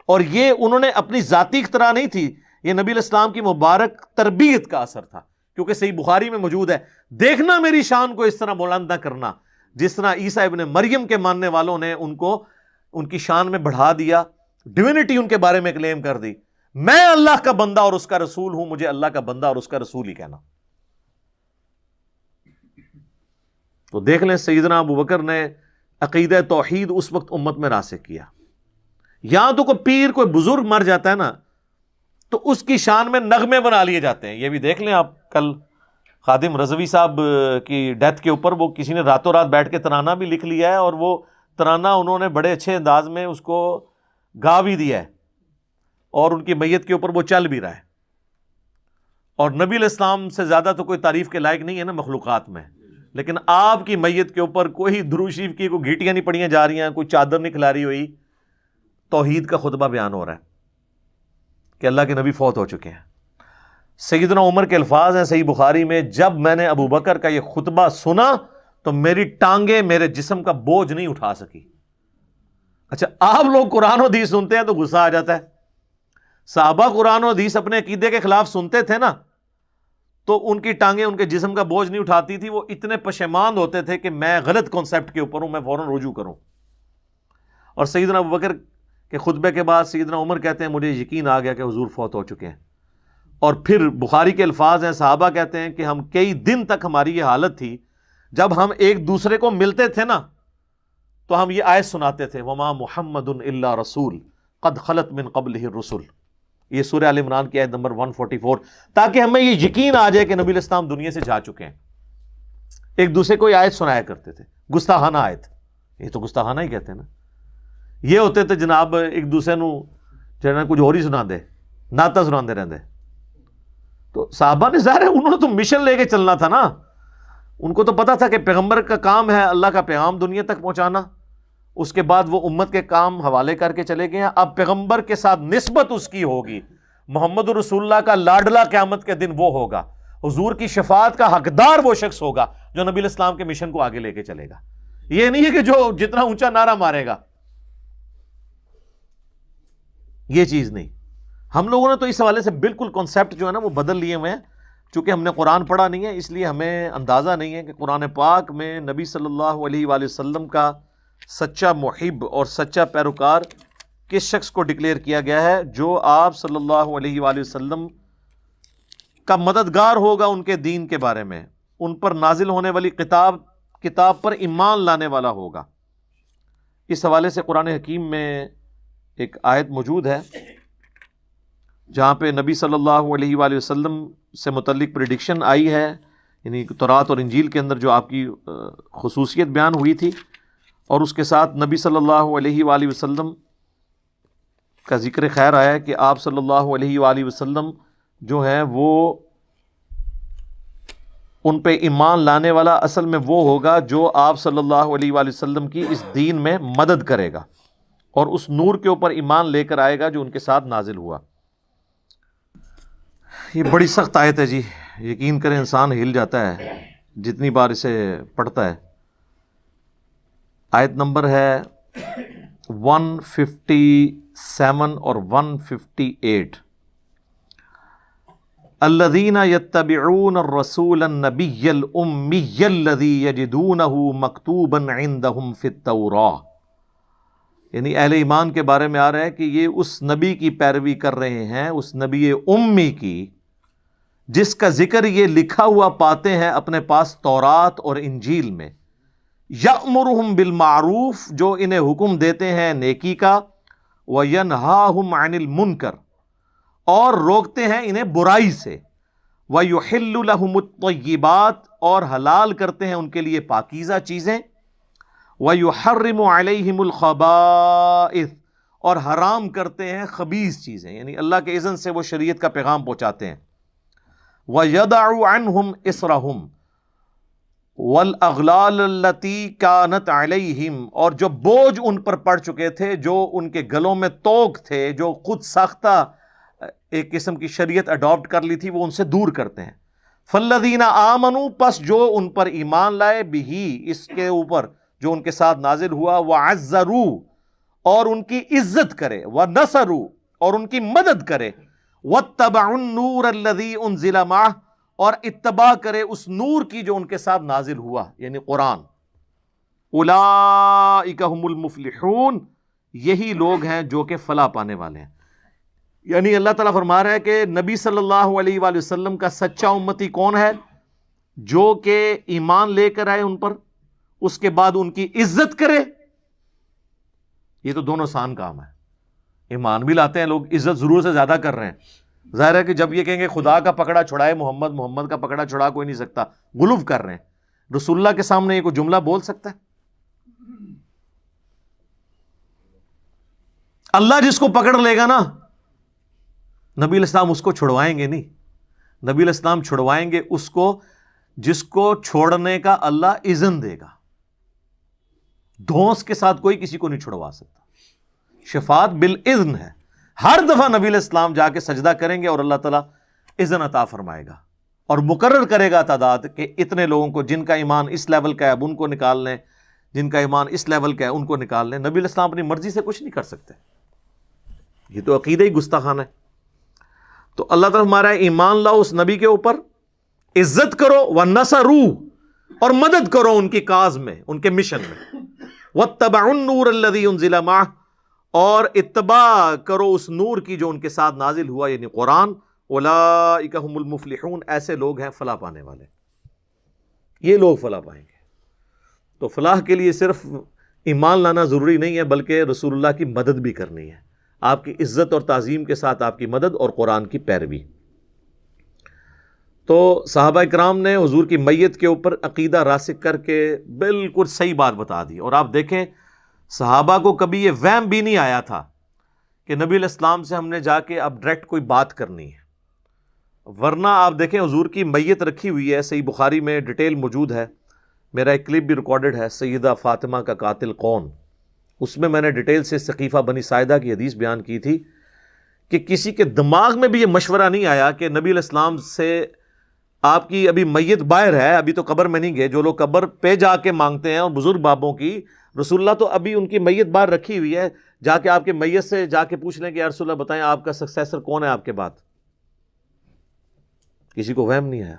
A: اور یہ انہوں نے اپنی ذاتی اختراع نہیں تھی، یہ نبی علیہ السلام کی مبارک تربیت کا اثر تھا، کیونکہ صحیح بخاری میں موجود ہے، دیکھنا میری شان کو اس طرح بلند نہ کرنا جس طرح عیسیٰ ابن مریم کے ماننے والوں نے ان کو ان کی شان میں بڑھا دیا، ڈیوینٹی ان کے بارے میں کلیم کر دی۔ میں اللہ کا بندہ اور اس کا رسول ہوں، مجھے اللہ کا بندہ اور اس کا رسول ہی کہنا۔ تو دیکھ لیں سیدنا ابو بکر نے عقیدہ توحید اس وقت امت میں راسخ کیا۔ یہاں تو کوئی پیر کوئی بزرگ مر جاتا ہے نا تو اس کی شان میں نغمے بنا لیے جاتے ہیں۔ یہ بھی دیکھ لیں آپ، کل خادم رضوی صاحب کی ڈیتھ کے اوپر وہ کسی نے راتوں رات بیٹھ کے ترانہ بھی لکھ لیا ہے، اور وہ ترانہ انہوں نے بڑے اچھے انداز میں اس کو گا بھی دیا ہے، اور ان کی میت کے اوپر وہ چل بھی رہا ہے۔ اور نبی علیہ السلام سے زیادہ تو کوئی تعریف کے لائق نہیں ہے نا مخلوقات میں، لیکن آپ کی میت کے اوپر کوئی درود شریف کی کوئی گھیٹیاں نہیں پڑیاں جا رہی ہیں، کوئی چادر نہیں کھلاری ہوئی، توحید کا خطبہ بیان ہو رہا ہے کہ اللہ کے نبی فوت ہو چکے ہیں۔ سیدنا عمر کے الفاظ ہیں صحیح بخاری میں، جب میں نے ابو بکر کا یہ خطبہ سنا تو میری ٹانگیں میرے جسم کا بوجھ نہیں اٹھا سکی۔ اچھا، آپ لوگ قرآن و حدیث سنتے ہیں تو غصہ آ جاتا ہے، صحابہ قرآن و حدیث اپنے عقیدے کے خلاف سنتے تھے نا تو ان کی ٹانگیں ان کے جسم کا بوجھ نہیں اٹھاتی تھی، وہ اتنے پشیمان ہوتے تھے کہ میں غلط کانسیپٹ کے اوپر ہوں، میں فوراً رجوع کروں۔ اور سیدنا ابو بکر کے خطبے کے بعد سیدنا عمر کہتے ہیں مجھے یقین آ گیا کہ حضور فوت ہو چکے ہیں۔ اور پھر بخاری کے الفاظ ہیں، صحابہ کہتے ہیں کہ ہم کئی دن تک ہماری یہ حالت تھی، جب ہم ایک دوسرے کو ملتے تھے نا تو ہم یہ آیت سناتے تھے، وما محمد الا رسول قد خلت من قبلہ الرسل، یہ سورہ آل عمران کی آیت نمبر 144، تاکہ ہمیں یہ یقین آ جائے کہ نبی علیہ السلام دنیا سے جا چکے ہیں۔ ایک دوسرے کو یہ آیت سنایا کرتے تھے، گستاخانہ آیت، یہ تو گستاخانہ ہی کہتے ہیں نا، یہ ہوتے تھے جناب ایک دوسرے نو جنا کچھ اور ہی سنا دے، نعتاں سنا دے رہندے۔ تو صحابہ نے ظاہر ہے انہوں نے تو مشن لے کے چلنا تھا نا، ان کو تو پتا تھا کہ پیغمبر کا کام ہے اللہ کا پیغام دنیا تک پہنچانا، اس کے بعد وہ امت کے کام حوالے کر کے چلے گئے ہیں۔ اب پیغمبر کے ساتھ نسبت اس کی ہوگی، محمد رسول اللہ کا لاڈلا قیامت کے دن وہ ہوگا، حضور کی شفاعت کا حقدار وہ شخص ہوگا جو نبی الاسلام کے مشن کو آگے لے کے چلے گا۔ یہ نہیں ہے کہ جو جتنا اونچا نعرہ مارے گا، یہ چیز نہیں۔ ہم لوگوں نے تو اس حوالے سے بالکل کانسیپٹ جو ہے نا وہ بدل لیے ہوئے ہیں، چونکہ ہم نے قرآن پڑھا نہیں ہے، اس لیے ہمیں اندازہ نہیں ہے کہ قرآن پاک میں نبی صلی اللہ علیہ وآلہ وسلم کا سچا محب اور سچا پیروکار کس شخص کو ڈکلیئر کیا گیا ہے، جو آپ صلی اللہ علیہ وآلہ وسلم کا مددگار ہوگا ان کے دین کے بارے میں، ان پر نازل ہونے والی کتاب پر ایمان لانے والا ہوگا۔ اس حوالے سے قرآن حکیم میں ایک آیت موجود ہے جہاں پہ نبی صلی اللہ علیہ وآلہ وسلم سے متعلق پریڈکشن آئی ہے، یعنی تورات اور انجیل کے اندر جو آپ کی خصوصیت بیان ہوئی تھی، اور اس کے ساتھ نبی صلی اللہ علیہ وآلہ وسلم کا ذکر خیر آیا ہے کہ آپ صلی اللہ علیہ وآلہ وسلم جو ہیں وہ ان پہ ایمان لانے والا اصل میں وہ ہوگا جو آپ صلی اللہ علیہ وآلہ وسلم کی اس دین میں مدد کرے گا اور اس نور کے اوپر ایمان لے کر آئے گا جو ان کے ساتھ نازل ہوا۔ یہ بڑی سخت آیت ہے جی، یقین کریں انسان ہل جاتا ہے جتنی بار اسے پڑھتا ہے۔ آیت نمبر ہے 157 اور 158۔ الذین یتبعون الرسول النبی الامی الذی یجدونہ مکتوبا عندہم فی التوراۃ، یعنی اہل ایمان کے بارے میں آ رہا ہے کہ یہ اس نبی کی پیروی کر رہے ہیں، اس نبی امی کی جس کا ذکر یہ لکھا ہوا پاتے ہیں اپنے پاس تورات اور انجیل میں۔ یأمرہم بالمعروف، جو انہیں حکم دیتے ہیں نیکی کا، وینہاہم عن المنکر، اور روکتے ہیں انہیں برائی سے، ویحل لہم الطیبات، اور حلال کرتے ہیں ان کے لیے پاکیزہ چیزیں، ویحرم علیہم الخبائث، اور حرام کرتے ہیں خبیث چیزیں، یعنی اللہ کے اذن سے وہ شریعت کا پیغام پہنچاتے ہیں۔ وَيَدَعُ عَنْهُمْ إِصْرَهُمْ وَالْأَغْلَالَ الَّتِي كَانَتْ عَلَيْهِمْ، اور جو بوجھ ان پر پڑ چکے تھے، جو ان کے گلوں میں توق تھے، جو خود ساختہ ایک قسم کی شریعت اڈاپٹ کر لی تھی، وہ ان سے دور کرتے ہیں۔ فَالَّذِينَ آمَنُوا، پس جو ان پر ایمان لائے، بِهِ، اس کے اوپر جو ان کے ساتھ نازل ہوا، وَعَزَّرُوا، اور ان کی عزت کرے، وَنَصَرُوا، اور ان کی مدد کرے، وَاتَّبَعُوا النُّورَ الَّذِي أُنزِلَ مَعَهُ، اور اتباع کرے اس نور کی جو ان کے ساتھ نازل ہوا، یعنی قرآن۔ اولئک هم المفلحون، یہی لوگ ہیں جو کہ فلاح پانے والے ہیں۔ یعنی اللہ تعالیٰ فرما رہا ہے کہ نبی صلی اللہ علیہ وآلہ وسلم کا سچا امتی کون ہے؟ جو کہ ایمان لے کر آئے ان پر، اس کے بعد ان کی عزت کرے۔ یہ تو دونوں آسان کام ہے، ایمان بھی لاتے ہیں لوگ، عزت ضرور سے زیادہ کر رہے ہیں۔ ظاہر ہے کہ جب یہ کہیں گے خدا کا پکڑا چھڑائے محمد، محمد کا پکڑا چھڑا کوئی نہیں سکتا، غلو کر رہے ہیں۔ رسول اللہ کے سامنے یہ کوئی جملہ بول سکتا ہے؟ اللہ جس کو پکڑ لے گا نا، نبی علیہ السلام اس کو چھڑوائیں گے نہیں، نبی علیہ السلام چھڑوائیں گے اس کو جس کو چھوڑنے کا اللہ اذن دے گا۔ دھونس کے ساتھ کوئی کسی کو نہیں چھڑوا سکتا، شفاعت بالاذن ہے۔ ہر دفعہ نبی علیہ السلام جا کے سجدہ کریں گے اور اللہ تعالیٰ اذن عطا فرمائے گا اور مقرر کرے گا تعداد کہ اتنے لوگوں کو جن کا ایمان اس لیول کا ہے اب ان کو نکال لیں، جن کا ایمان اس لیول کا ہے ان کو نکال لیں۔ نبی علیہ السلام اپنی مرضی سے کچھ نہیں کر سکتے، یہ تو عقیدہ ہی گستاخانہ ہے۔ تو اللہ تعالیٰ ہمارا ایمان لاؤ اس نبی کے اوپر، عزت کرو، وَنَصَرُوا، اور مدد کرو ان کی کاز میں، ان کے مشن میں، وَاتَّبَعُوا النُّورَ الَّذِي أُنزِلَ مَعَهُ، اور اتباع کرو اس نور کی جو ان کے ساتھ نازل ہوا، یعنی قرآن۔ اولئک هم المفلحون، ایسے لوگ ہیں فلاح پانے والے، یہ لوگ فلاح پائیں گے۔ تو فلاح کے لیے صرف ایمان لانا ضروری نہیں ہے، بلکہ رسول اللہ کی مدد بھی کرنی ہے، آپ کی عزت اور تعظیم کے ساتھ آپ کی مدد اور قرآن کی پیروی۔ تو صحابہ اکرام نے حضور کی میت کے اوپر عقیدہ راسخ کر کے بالکل صحیح بات بتا دی، اور آپ دیکھیں صحابہ کو کبھی یہ وہم بھی نہیں آیا تھا کہ نبی علیہ السلام سے ہم نے جا کے اب ڈائریکٹ کوئی بات کرنی ہے، ورنہ آپ دیکھیں حضور کی میت رکھی ہوئی ہے، صحیح بخاری میں ڈیٹیل موجود ہے، میرا ایک کلپ بھی ریکارڈڈ ہے، سیدہ فاطمہ کا قاتل کون، اس میں نے ڈیٹیل سے سقیفہ بنی ساعدہ کی حدیث بیان کی تھی کہ کسی کے دماغ میں بھی یہ مشورہ نہیں آیا کہ نبی علیہ السلام سے آپ کی ابھی میت باہر ہے، ابھی تو قبر میں نہیں گئے، جو لوگ قبر پہ جا کے مانگتے ہیں اور بزرگ بابوں کی، رسول اللہ تو ابھی ان کی میت باہر رکھی ہوئی ہے، جا کے آپ کے میت سے جا کے پوچھ لیں کہ یا رسول اللہ بتائیں آپ کا سکسیسر کون ہے آپ کے بعد۔ کسی کو وہم نہیں آیا۔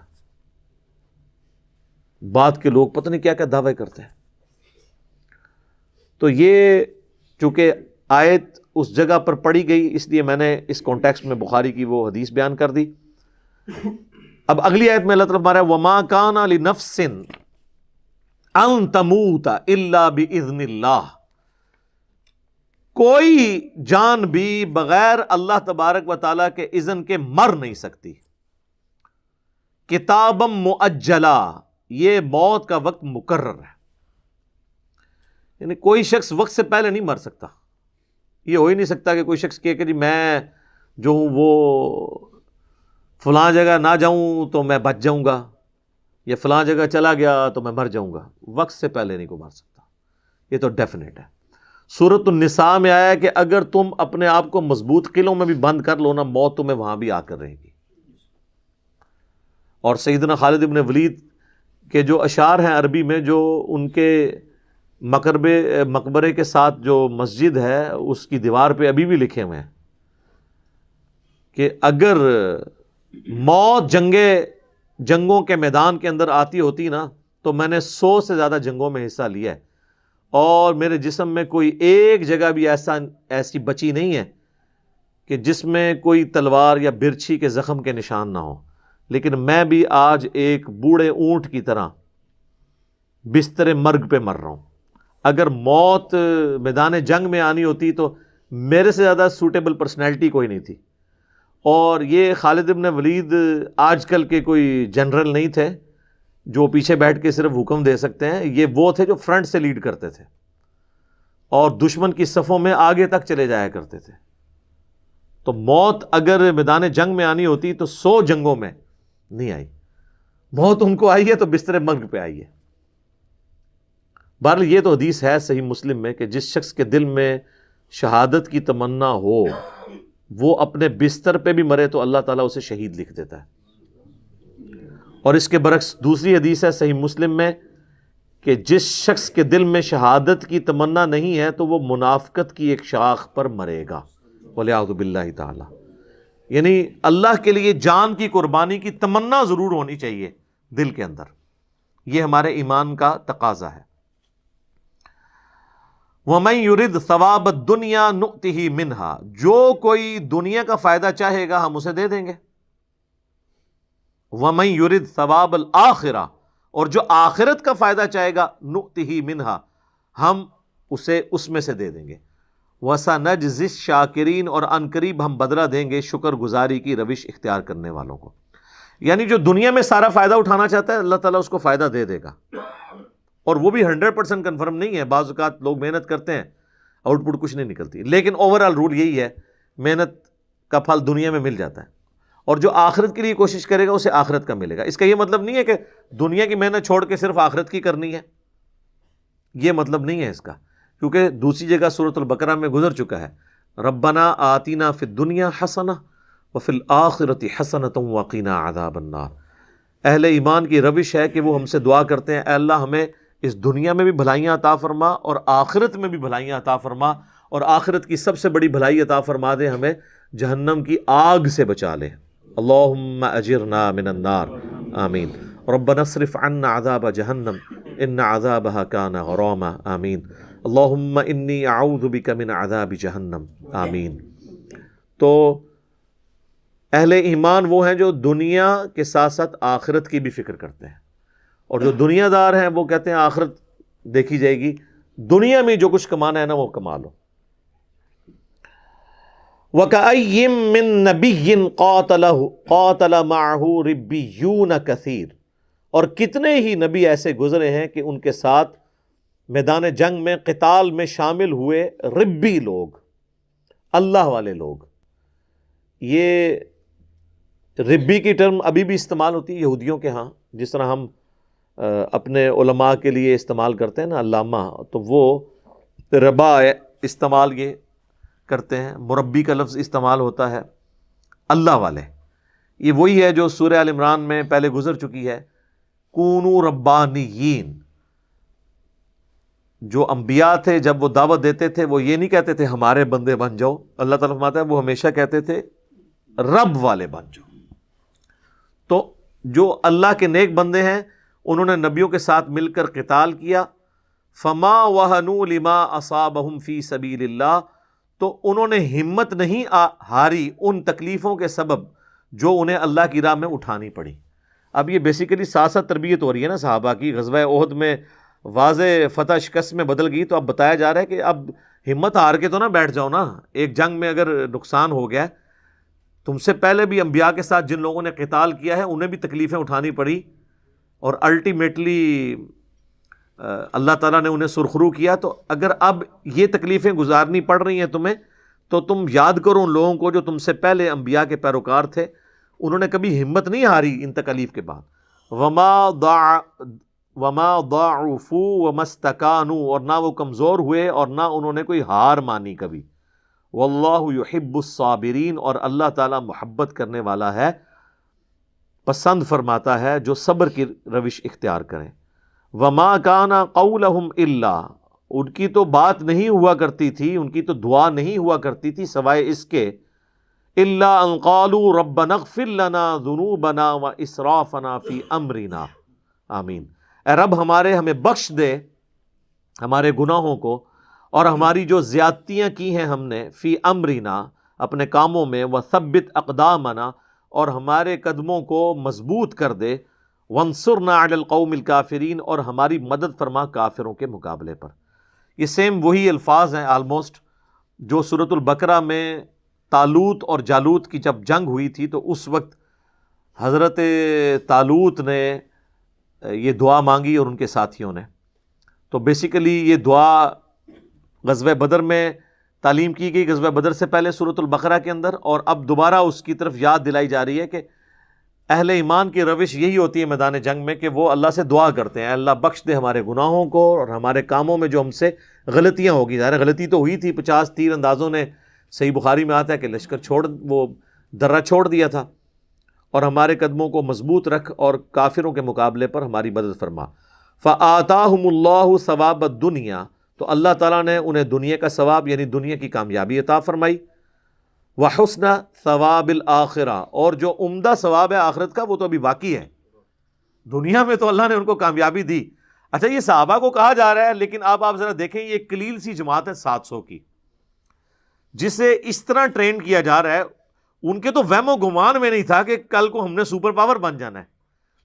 A: بعد کے لوگ پتہ نہیں کیا کیا دعوے کرتے ہیں۔ تو یہ چونکہ آیت اس جگہ پر پڑھی گئی، اس لیے میں نے اس کانٹیکسٹ میں بخاری کی وہ حدیث بیان کر دی۔ اب اگلی آیت میں اللہ تعالیٰ فرما رہا ہے وَمَا كَانَ لِنَفْسٍ أَن تَمُوتَ إِلَّا بِإِذْنِ اللَّهِ، کوئی جان بھی بغیر اللہ تبارک و تعالیٰ کے اذن کے مر نہیں سکتی۔ کتابم مؤجلا، یہ موت کا وقت مقرر ہے، یعنی کوئی شخص وقت سے پہلے نہیں مر سکتا۔ یہ ہو ہی نہیں سکتا کہ کوئی شخص کہے کہ جی میں جو ہوں وہ فلاں جگہ نہ جاؤں تو میں بچ جاؤں گا، یا فلاں جگہ چلا گیا تو میں مر جاؤں گا۔ وقت سے پہلے نہیں کوئی مر سکتا، یہ تو ڈیفینیٹ ہے۔ سورۃ النساء میں آیا ہے کہ اگر تم اپنے آپ کو مضبوط قلعوں میں بھی بند کر لو نا، موت تمہیں وہاں بھی آ کر رہے گی۔ اور سیدنا خالد ابن ولید کے جو اشعار ہیں عربی میں، جو ان کے مقبرے کے ساتھ جو مسجد ہے اس کی دیوار پہ ابھی بھی لکھے ہوئے ہیں کہ اگر موت جنگوں کے میدان کے اندر آتی ہوتی نا تو میں نے 100 سے زیادہ جنگوں میں حصہ لیا ہے، اور میرے جسم میں کوئی ایک جگہ بھی ایسی بچی نہیں ہے کہ جس میں کوئی تلوار یا برچھی کے زخم کے نشان نہ ہو، لیکن میں بھی آج ایک بوڑھے اونٹ کی طرح بستر مرگ پہ مر رہا ہوں۔ اگر موت میدان جنگ میں آنی ہوتی تو میرے سے زیادہ سوٹیبل پرسنالٹی کوئی نہیں تھی۔ اور یہ خالد ابن ولید آج کل کے کوئی جنرل نہیں تھے جو پیچھے بیٹھ کے صرف حکم دے سکتے ہیں، یہ وہ تھے جو فرنٹ سے لیڈ کرتے تھے اور دشمن کی صفوں میں آگے تک چلے جایا کرتے تھے۔ تو موت اگر میدان جنگ میں آنی ہوتی تو 100 جنگوں میں نہیں آئی، موت ان کو آئی ہے تو بستر مرگ پہ آئی ہے۔ بہرحال یہ تو حدیث ہے صحیح مسلم میں کہ جس شخص کے دل میں شہادت کی تمنا ہو وہ اپنے بستر پہ بھی مرے تو اللہ تعالیٰ اسے شہید لکھ دیتا ہے۔ اور اس کے برعکس دوسری حدیث ہے صحیح مسلم میں کہ جس شخص کے دل میں شہادت کی تمنا نہیں ہے تو وہ منافقت کی ایک شاخ پر مرے گا، وَلِعَوْذُ بِاللَّهِ تعالیٰ۔ یعنی اللہ کے لیے جان کی قربانی کی تمنا ضرور ہونی چاہیے دل کے اندر، یہ ہمارے ایمان کا تقاضا ہے۔ وَمَن يُرِدْ ثَوَابَ الدُّنْيَا نُؤْتِهِ مِنْهَا، جو کوئی دنیا کا فائدہ چاہے گا ہم اسے دے دیں گے۔ وَمَن يُرِدْ ثَوَابَ الْآخِرَةِ، اور جو آخرت کا فائدہ چاہے گا نُؤْتِهِ مِنْهَا، ہم اسے اس میں سے دے دیں گے۔ وَسَنَجْزِي الشَّاكِرِينَ، اور ان قریب ہم بدلہ دیں گے شکر گزاری کی روش اختیار کرنے والوں کو۔ یعنی جو دنیا میں سارا فائدہ اٹھانا چاہتا ہے اللہ تعالیٰ اس کو فائدہ دے دے گا، اور وہ بھی 100% کنفرم نہیں ہے، بعض اوقات لوگ محنت کرتے ہیں آؤٹ پٹ کچھ نہیں نکلتی، لیکن اوورآل رول یہی ہے محنت کا پھل دنیا میں مل جاتا ہے، اور جو آخرت کے لیے کوشش کرے گا اسے آخرت کا ملے گا۔ اس کا یہ مطلب نہیں ہے کہ دنیا کی محنت چھوڑ کے صرف آخرت کی کرنی ہے، یہ مطلب نہیں ہے اس کا، کیونکہ دوسری جگہ سورۃ البقرہ میں گزر چکا ہے ربنا آتینا فی الدنیا حسنہ وفی الآخرۃ حسنۃ وقنا عذاب النار۔ اہل ایمان کی روش ہے کہ وہ ہم سے دعا کرتے ہیں اے اللہ ہمیں اس دنیا میں بھی بھلائیاں عطا فرما اور آخرت میں بھی بھلائیاں عطا فرما، اور آخرت کی سب سے بڑی بھلائی عطا فرما دے ہمیں جہنم کی آگ سے بچا لے۔ اللہم اجرنا من النار، آمین۔ ربنا اصرف عنا عذاب جہنم ان عذابها کان غراما، آمین۔ اللہم انی اعوذ بک من عذاب جہنم، آمین۔ تو اہل ایمان وہ ہیں جو دنیا کے ساتھ ساتھ آخرت کی بھی فکر کرتے ہیں، اور جو دنیا دار ہیں وہ کہتے ہیں آخرت دیکھی جائے گی، دنیا میں جو کچھ کمانا ہے نا وہ کما لو۔ وَكَأَيٍّ مِّن نَبِيٍّ قَاتَلَ مَعَهُ رِبِّيُّونَ كَثِيرٌ، اور کتنے ہی نبی ایسے گزرے ہیں کہ ان کے ساتھ میدان جنگ میں قتال میں شامل ہوئے ربی لوگ، اللہ والے لوگ۔ یہ ربی کی ٹرم ابھی بھی استعمال ہوتی ہے یہودیوں کے ہاں، جس طرح ہم اپنے علماء کے لیے استعمال کرتے ہیں نا علامہ، تو وہ ربا استعمال یہ کرتے ہیں، مربی کا لفظ استعمال ہوتا ہے اللہ والے۔ یہ وہی ہے جو سورہ آل عمران میں پہلے گزر چکی ہے، کونوا ربانیین۔ جو انبیاء تھے جب وہ دعوت دیتے تھے وہ یہ نہیں کہتے تھے ہمارے بندے بن جاؤ، اللہ تعالیٰ فرماتا ہے وہ ہمیشہ کہتے تھے رب والے بن جاؤ۔ تو جو اللہ کے نیک بندے ہیں انہوں نے نبیوں کے ساتھ مل کر قتال کیا، فما وہنوا لما اصابہم فی سبیل اللہ، تو انہوں نے ہمت نہیں ہاری ان تکلیفوں کے سبب جو انہیں اللہ کی راہ میں اٹھانی پڑی۔ اب یہ بیسیکلی ساتھ ساتھ تربیت ہو رہی ہے نا صحابہ کی، غزوہ احد میں واضح فتح شکست میں بدل گئی، تو اب بتایا جا رہا ہے کہ اب ہمت ہار کے تو نہ بیٹھ جاؤ نا، ایک جنگ میں اگر نقصان ہو گیا، تم سے پہلے بھی انبیاء کے ساتھ جن لوگوں نے قتال کیا ہے انہیں بھی تکلیفیں اٹھانی پڑی، اور الٹیمیٹلی اللہ تعالیٰ نے انہیں سرخرو کیا۔ تو اگر اب یہ تکلیفیں گزارنی پڑ رہی ہیں تمہیں، تو تم یاد کرو ان لوگوں کو جو تم سے پہلے انبیاء کے پیروکار تھے، انہوں نے کبھی ہمت نہیں ہاری ان تکالیف کے بعد۔ وما ضعفوا وما استکانوا، اور نہ وہ کمزور ہوئے اور نہ انہوں نے کوئی ہار مانی کبھی۔ واللہ یحب الصابرین، اور اللہ تعالیٰ محبت کرنے والا ہے، پسند فرماتا ہے جو صبر کی روش اختیار کریں۔ وما کان قولہم الا، ان کی تو بات نہیں ہوا کرتی تھی، ان کی تو دعا نہیں ہوا کرتی تھی سوائے اس کے، الا ان قالوا ربنا اغفر لنا ذنوبنا واسرافنا فی امرنا، آمین۔ اے رب ہمارے ہمیں بخش دے ہمارے گناہوں کو اور ہماری جو زیادتیاں کی ہیں ہم نے، فی امرنا اپنے کاموں میں، وثبت اقدامنا اور ہمارے قدموں کو مضبوط کر دے، وانصرنا علی القوم الکافرین اور ہماری مدد فرما کافروں کے مقابلے پر۔ یہ سیم وہی الفاظ ہیں آلموسٹ جو سورۃ البقرہ میں طالوت اور جالوت کی جب جنگ ہوئی تھی، تو اس وقت حضرت طالوت نے یہ دعا مانگی اور ان کے ساتھیوں نے۔ تو بیسیکلی یہ دعا غزوہ بدر میں تعلیم کی گئی، غزوہ بدر سے پہلے سورۃ البقرہ کے اندر، اور اب دوبارہ اس کی طرف یاد دلائی جا رہی ہے کہ اہل ایمان کی روش یہی ہوتی ہے میدان جنگ میں کہ وہ اللہ سے دعا کرتے ہیں، اللہ بخش دے ہمارے گناہوں کو اور ہمارے کاموں میں جو ہم سے غلطیاں ہوگی۔ ظاہر غلطی تو ہوئی تھی، 50 تیر اندازوں نے، صحیح بخاری میں آتا ہے کہ لشکر وہ درہ چھوڑ دیا تھا، اور ہمارے قدموں کو مضبوط رکھ اور کافروں کے مقابلے پر ہماری مدد فرما۔ فآتاہم اللہ ثواب الدنیا، تو اللہ تعالیٰ نے انہیں دنیا کا ثواب یعنی دنیا کی کامیابی عطا فرمائی، وحسن ثواب الآخرہ، اور جو عمدہ ثواب ہے آخرت کا وہ تو ابھی باقی ہے، دنیا میں تو اللہ نے ان کو کامیابی دی۔ اچھا یہ صحابہ کو کہا جا رہا ہے، لیکن اب آپ ذرا دیکھیں یہ ایک قلیل سی جماعت ہے 700 کی، جسے اس طرح ٹرین کیا جا رہا ہے، ان کے تو وہم و گمان میں نہیں تھا کہ کل کو ہم نے سپر پاور بن جانا ہے،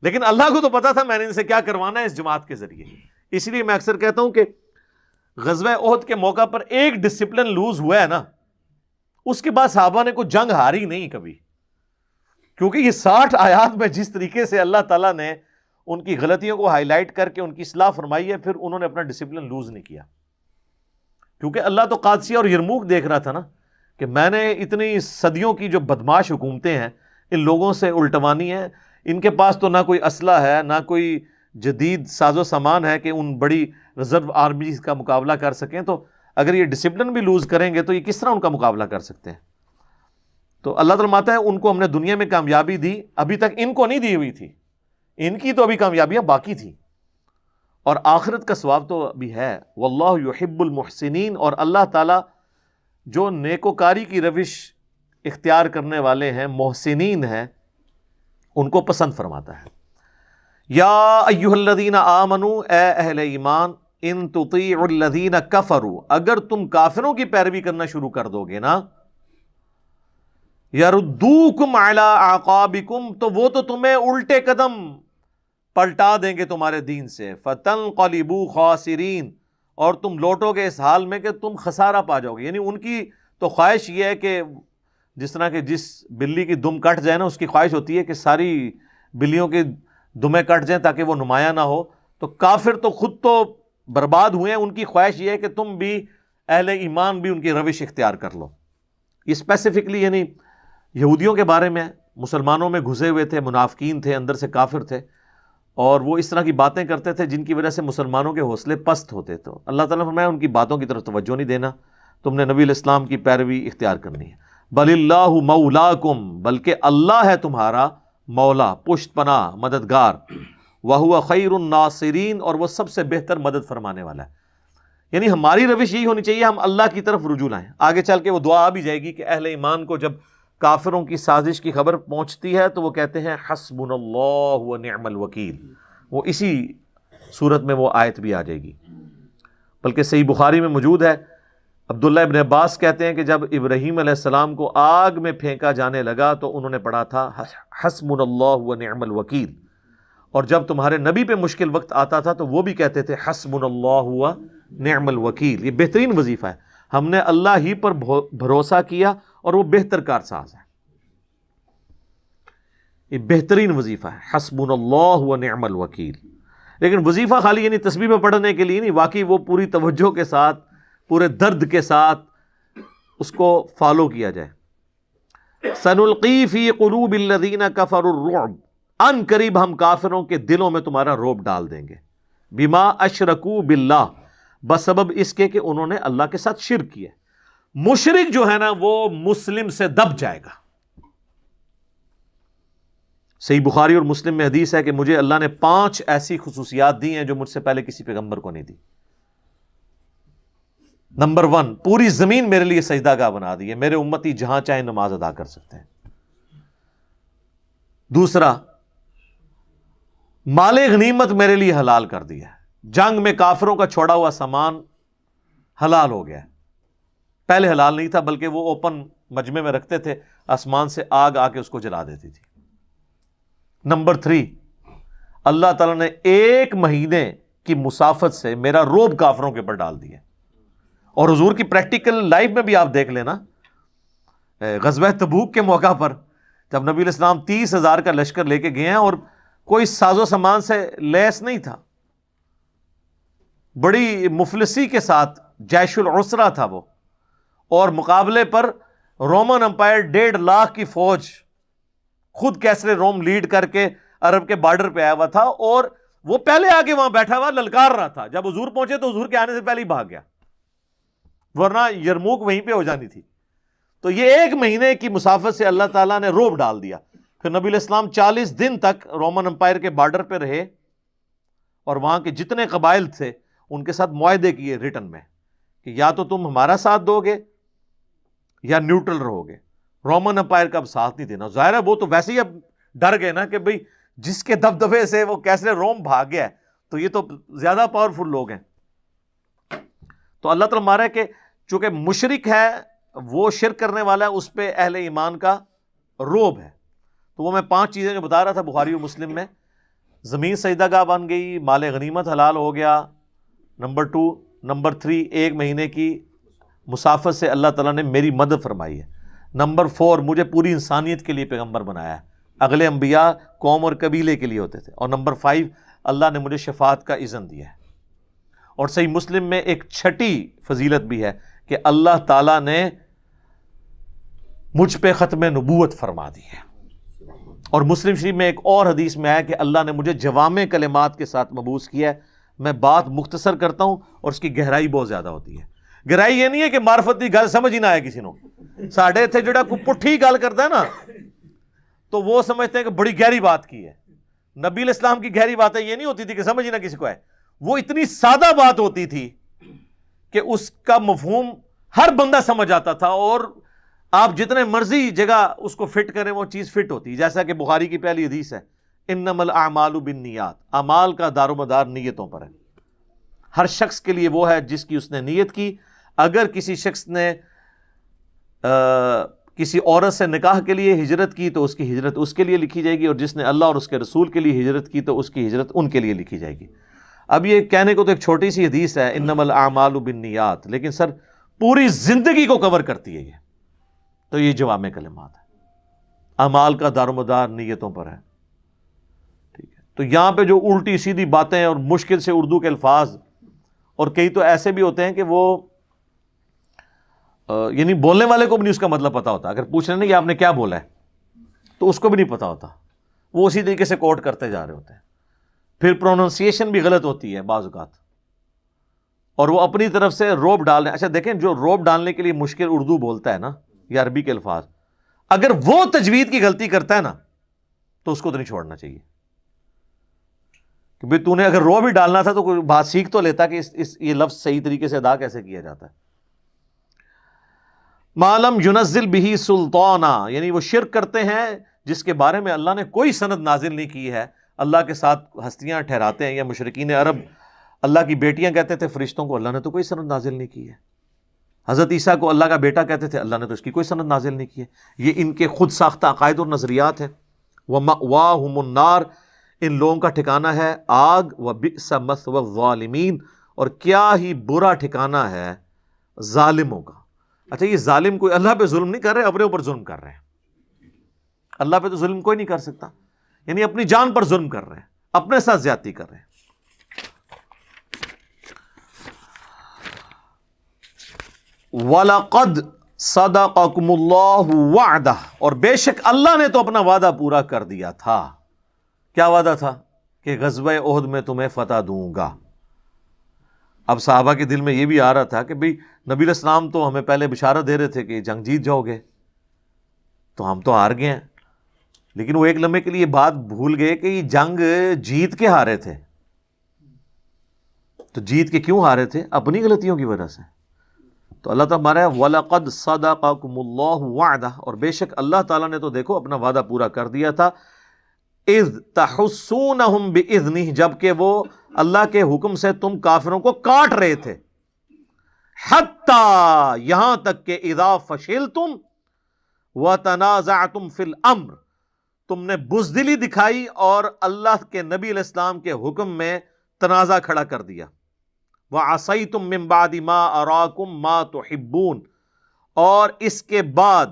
A: لیکن اللہ کو تو پتا تھا میں نے ان سے کیا کروانا ہے اس جماعت کے ذریعے۔ اس لیے میں اکثر کہتا ہوں کہ غزوہ احد کے موقع پر ایک ڈسپلن لوز ہوا ہے نا، اس کے بعد صحابہ نے کوئی جنگ ہاری نہیں کبھی، کیونکہ یہ 60 آیات میں جس طریقے سے اللہ تعالیٰ نے ان کی غلطیوں کو ہائی لائٹ کر کے ان کی اصلاح فرمائی ہے، پھر انہوں نے اپنا ڈسپلن لوز نہیں کیا، کیونکہ اللہ تو قادسیہ اور یرموک دیکھ رہا تھا نا کہ میں نے اتنی صدیوں کی جو بدماش حکومتیں ہیں ان لوگوں سے الٹوانی ہے، ان کے پاس تو نہ کوئی اسلحہ ہے نہ کوئی جدید ساز و سامان ہے کہ ان بڑی ریزرو آرمیز کا مقابلہ کر سکیں، تو اگر یہ ڈسپلن بھی لوز کریں گے تو یہ کس طرح ان کا مقابلہ کر سکتے ہیں؟ تو اللہ تعالیٰ ماتا ہے ان کو ہم نے دنیا میں کامیابی دی، ابھی تک ان کو نہیں دی ہوئی تھی، ان کی تو ابھی کامیابیاں باقی تھیں، اور آخرت کا ثواب تو ابھی ہے۔ واللہ یحب المحسنین، اور اللہ تعالیٰ جو نیکوکاری کی روش اختیار کرنے والے ہیں، محسنین ہیں، ان کو پسند فرماتا ہے۔ یا ایھا الذین آمنوا، اے اہل ایمان، ان تطیعوا الذین کفروا، اگر تم کافروں کی پیروی کرنا شروع کر دو گے نا، یردوکم علی اعقابکم، تو وہ تو تمہیں الٹے قدم پلٹا دیں گے تمہارے دین سے، فتنقلبوا خاسرین، اور تم لوٹو گے اس حال میں کہ تم خسارہ پا جاؤ گے۔ یعنی ان کی تو خواہش یہ ہے کہ جس طرح کہ جس بلی کی دم کٹ جائے نا، اس کی خواہش ہوتی ہے کہ ساری بلیوں کی دمیں کٹ جائیں تاکہ وہ نمایاں نہ ہو. تو کافر تو خود تو برباد ہوئے ہیں، ان کی خواہش یہ ہے کہ تم بھی اہل ایمان بھی ان کی روش اختیار کر لو. یہ اسپیسیفکلی یعنی یہودیوں کے بارے میں، مسلمانوں میں گھسے ہوئے تھے، منافقین تھے، اندر سے کافر تھے، اور وہ اس طرح کی باتیں کرتے تھے جن کی وجہ سے مسلمانوں کے حوصلے پست ہوتے. تو اللہ تعالیٰ نے فرمایا ان کی باتوں کی طرف توجہ نہیں دینا، تم نے نبی علیہ السلام کی پیروی اختیار کرنی ہے. بل اللہ مولاکم، بلکہ اللہ ہے تمہارا مولا، پشت پناہ، مددگار. وَهُوَ خَيْرُ النَّاصِرِينَ، اور وہ سب سے بہتر مدد فرمانے والا ہے. یعنی ہماری روش یہی ہونی چاہیے، ہم اللہ کی طرف رجوع لائیں. آگے چل کے وہ دعا آ بھی جائے گی کہ اہل ایمان کو جب کافروں کی سازش کی خبر پہنچتی ہے تو وہ کہتے ہیں حسبنا اللہ ونعم الوکیل. وہ اسی صورت میں وہ آیت بھی آ جائے گی. بلکہ صحیح بخاری میں موجود ہے، عبداللہ ابن عباس کہتے ہیں کہ جب ابراہیم علیہ السلام کو آگ میں پھینکا جانے لگا تو انہوں نے پڑھا تھا حسبنا اللہ ونعم الوکیل. اور جب تمہارے نبی پہ مشکل وقت آتا تھا تو وہ بھی کہتے تھے حسبنا اللہ ونعم الوکیل. یہ بہترین وظیفہ ہے، ہم نے اللہ ہی پر بھروسہ کیا اور وہ بہتر کارساز ہے. یہ بہترین وظیفہ ہے حسبنا اللہ ونعم الوکیل. لیکن وظیفہ خالی یعنی تسبیح میں پڑھنے کے لیے نہیں، واقعی وہ پوری توجہ کے ساتھ، پورے درد کے ساتھ اس کو فالو کیا جائے. سنلقی فی قلوب الذین کفروا الرعب، ان قریب ہم کافروں کے دلوں میں تمہارا رعب ڈال دیں گے. بما اشرکوا باللہ، بسبب اس کے کہ انہوں نے اللہ کے ساتھ شرک کیا. مشرک جو ہے نا وہ مسلم سے دب جائے گا. صحیح بخاری اور مسلم میں حدیث ہے کہ مجھے اللہ نے 5 ایسی خصوصیات دی ہیں جو مجھ سے پہلے کسی پیغمبر کو نہیں دی. نمبر 1، پوری زمین میرے لیے سجدہ گاہ بنا دی ہے، میرے امتی جہاں چاہیں نماز ادا کر سکتے ہیں. دوسرا، مال غنیمت میرے لیے حلال کر دیا ہے، جنگ میں کافروں کا چھوڑا ہوا سامان حلال ہو گیا ہے. پہلے حلال نہیں تھا، بلکہ وہ اوپن مجمع میں رکھتے تھے، آسمان سے آگ آ کے اس کو جلا دیتی تھی. نمبر 3، اللہ تعالیٰ نے 1 مہینے کی مسافت سے میرا روب کافروں کے اوپر ڈال دیا. اور حضور کی پریکٹیکل لائف میں بھی آپ دیکھ لینا، غزوہ تبوک کے موقع پر جب نبی علیہ السلام 30,000 کا لشکر لے کے گئے ہیں اور کوئی ساز و سامان سے لیس نہیں تھا، بڑی مفلسی کے ساتھ جیش العسرہ تھا وہ، اور مقابلے پر رومن امپائر 1.5 لاکھ کی فوج خود کیسر روم لیڈ کر کے عرب کے بارڈر پہ آیا ہوا تھا، اور وہ پہلے آ کے وہاں بیٹھا ہوا للکار رہا تھا. جب حضور پہنچے تو حضور کے آنے سے پہلے ہی بھاگ گیا، ورنہ یرموک وہیں پہ ہو جانی تھی. تو یہ 1 مہینے کی مسافت سے اللہ تعالیٰ نے روب ڈال دیا. پھر نبی علیہ السلام 40 دن تک رومن امپائر کے بارڈر پہ رہے، اور وہاں کے جتنے قبائل تھے ان کے ساتھ معاہدے کیے ریٹن میں کہ یا تو تم ہمارا ساتھ دو گے یا نیوٹرل رہو گے. رومن امپائر کا اب ساتھ نہیں دینا. ظاہر ہے وہ تو ویسے ہی اب ڈر گئے نا کہ بھئی جس کے دبدبے سے وہ کیسے روم بھاگ گیا ہے تو یہ تو زیادہ پاورفل لوگ ہیں. تو اللہ تعالیٰ ہمارا ہے کہ چونکہ مشرک ہے، وہ شرک کرنے والا ہے، اس پہ اہل ایمان کا روب ہے. تو وہ میں 5 چیزیں جو بتا رہا تھا بخاری و مسلم میں، زمین سجدہ گاہ بن گئی، مال غنیمت حلال ہو گیا. نمبر 2، نمبر 3، 1 مہینے کی مسافت سے اللہ تعالیٰ نے میری مدد فرمائی ہے. نمبر 4، مجھے پوری انسانیت کے لیے پیغمبر بنایا ہے، اگلے انبیاء قوم اور قبیلے کے لیے ہوتے تھے. اور نمبر 5، اللہ نے مجھے شفاعت کا اذن دیا ہے. اور صحیح مسلم میں ایک 6ٹھی فضیلت بھی ہے کہ اللہ تعالیٰ نے مجھ پہ ختم نبوت فرما دی ہے. اور مسلم شریف میں ایک اور حدیث میں آیا کہ اللہ نے مجھے جوامع کلمات کے ساتھ مبعوث کیا ہے. میں بات مختصر کرتا ہوں اور اس کی گہرائی بہت زیادہ ہوتی ہے. گہرائی یہ نہیں ہے کہ معرفت کی گل سمجھ ہی نہ آئے کسی نو. ساڑھے تھے جڑا کوئی پٹھی گل کرتا ہے نا تو وہ سمجھتے ہیں کہ بڑی گہری بات کی ہے. نبی علیہ السلام کی گہری باتیں یہ نہیں ہوتی تھی کہ سمجھ ہی نہ کسی کو آئے. وہ اتنی سادہ بات ہوتی تھی کہ اس کا مفہوم ہر بندہ سمجھ آتا تھا، اور آپ جتنے مرضی جگہ اس کو فٹ کریں وہ چیز فٹ ہوتی ہے. جیسا کہ بخاری کی پہلی حدیث ہے، انما الاعمال بالنیات، اعمال کا دار و مدار نیتوں پر ہے. ہر شخص کے لیے وہ ہے جس کی اس نے نیت کی. اگر کسی شخص نے کسی عورت سے نکاح کے لیے ہجرت کی تو اس کی ہجرت اس کے لیے لکھی جائے گی، اور جس نے اللہ اور اس کے رسول کے لیے ہجرت کی تو اس کی ہجرت ان کے لیے لکھی جائے گی. اب یہ کہنے کو تو ایک چھوٹی سی حدیث ہے انما الاعمال بالنیات، لیکن سر پوری زندگی کو کور کرتی ہے. تو یہ جوامع کلمات ہے، اعمال کا دار و مدار نیتوں پر ہے، ٹھیک ہے۔ تو یہاں پہ جو الٹی سیدھی باتیں اور مشکل سے اردو کے الفاظ، اور کئی تو ایسے بھی ہوتے ہیں کہ وہ یعنی بولنے والے کو بھی نہیں اس کا مطلب پتا ہوتا، اگر پوچھ رہے ہیں کہ آپ نے کیا بولا ہے تو اس کو بھی نہیں پتا ہوتا، وہ اسی طریقے سے کوٹ کرتے جا رہے ہوتے ہیں، پھر پروننسیشن بھی غلط ہوتی ہے بعض اوقات، اور وہ اپنی طرف سے روب ڈال رہے ہیں۔ اچھا دیکھیں، جو روب ڈالنے کے لیے مشکل اردو بولتا ہے نا یا عربی کے الفاظ، اگر وہ تجوید کی غلطی کرتا ہے نا تو اس کو تو نہیں چھوڑنا چاہیے، کہ بھئی تو نے اگر روب ہی ڈالنا تھا تو کوئی بات سیکھ تو لیتا کہ یہ لفظ صحیح طریقے سے ادا کیسے کیا جاتا ہے۔ معلم ينزل به سلطانا، یعنی وہ شرک کرتے ہیں جس کے بارے میں اللہ نے کوئی سند نازل نہیں کی ہے، اللہ کے ساتھ ہستیاں ٹھہراتے ہیں، یا مشرکین عرب اللہ کی بیٹیاں کہتے تھے فرشتوں کو، اللہ نے تو کوئی سند نازل نہیں کی ہے۔ حضرت عیسیٰ کو اللہ کا بیٹا کہتے تھے، اللہ نے تو اس کی کوئی سند نازل نہیں کی ہے۔ یہ ان کے خود ساختہ عقائد اور نظریات ہیں۔ وَمَأْوَاهُمُ النَّارُ، ان لوگوں کا ٹھکانہ ہے آگ، وَبِئْسَ مَثْوَى الظَّالِمِينَ، اور کیا ہی برا ٹھکانہ ہے ظالموں کا۔ اچھا، یہ ظالم کوئی اللہ پہ ظلم نہیں کر رہے، اپنے اوپر ظلم کر رہے ہیں۔ اللہ پہ تو ظلم کوئی نہیں کر سکتا، یعنی اپنی جان پر ظلم کر رہے ہیں، اپنے ساتھ زیادتی کر رہے ہیں۔ وَلَقَدْ صَدَقَكُمُ اللَّهُ وَعْدَهُ، اور بے شک اللہ نے تو اپنا وعدہ پورا کر دیا تھا۔ کیا وعدہ تھا؟ کہ غزوہ احد میں تمہیں فتح دوں گا۔ اب صحابہ کے دل میں یہ بھی آ رہا تھا کہ بھئی نبی علیہ السلام تو ہمیں پہلے بشارت دے رہے تھے کہ جنگ جیت جاؤ گے، تو ہم تو ہار گئے ہیں، لیکن وہ ایک لمحے کے لیے بات بھول گئے کہ یہ جنگ جیت کے ہارے تھے۔ تو جیت کے کیوں ہارے تھے؟ اپنی غلطیوں کی وجہ سے۔ تو اللہ تعالیٰ ہمارا وَلَقَدْ صَدَقَكُمُ اللَّهُ وَعْدَهُ، اور بے شک اللہ تعالیٰ نے تو دیکھو اپنا وعدہ پورا کر دیا تھا۔ اِذْ تَحُسُّونَهُمْ بِإِذْنِهِ، جبکہ وہ اللہ کے حکم سے تم کافروں کو کاٹ رہے تھے، حَتَّى، یہاں تک کہ اِذَا فَشِلْتُمْ وَتَنَازَعْتُمْ فِي الْأَمْرِ، تم نے بزدلی دکھائی اور اللہ کے نبی علیہ السلام کے حکم میں تنازع کھڑا کر دیا۔ وَعَصَيْتُم مِّن بَعْدِ مَا أَرَاكُم مَّا تُحِبُّونَ، اور اس کے بعد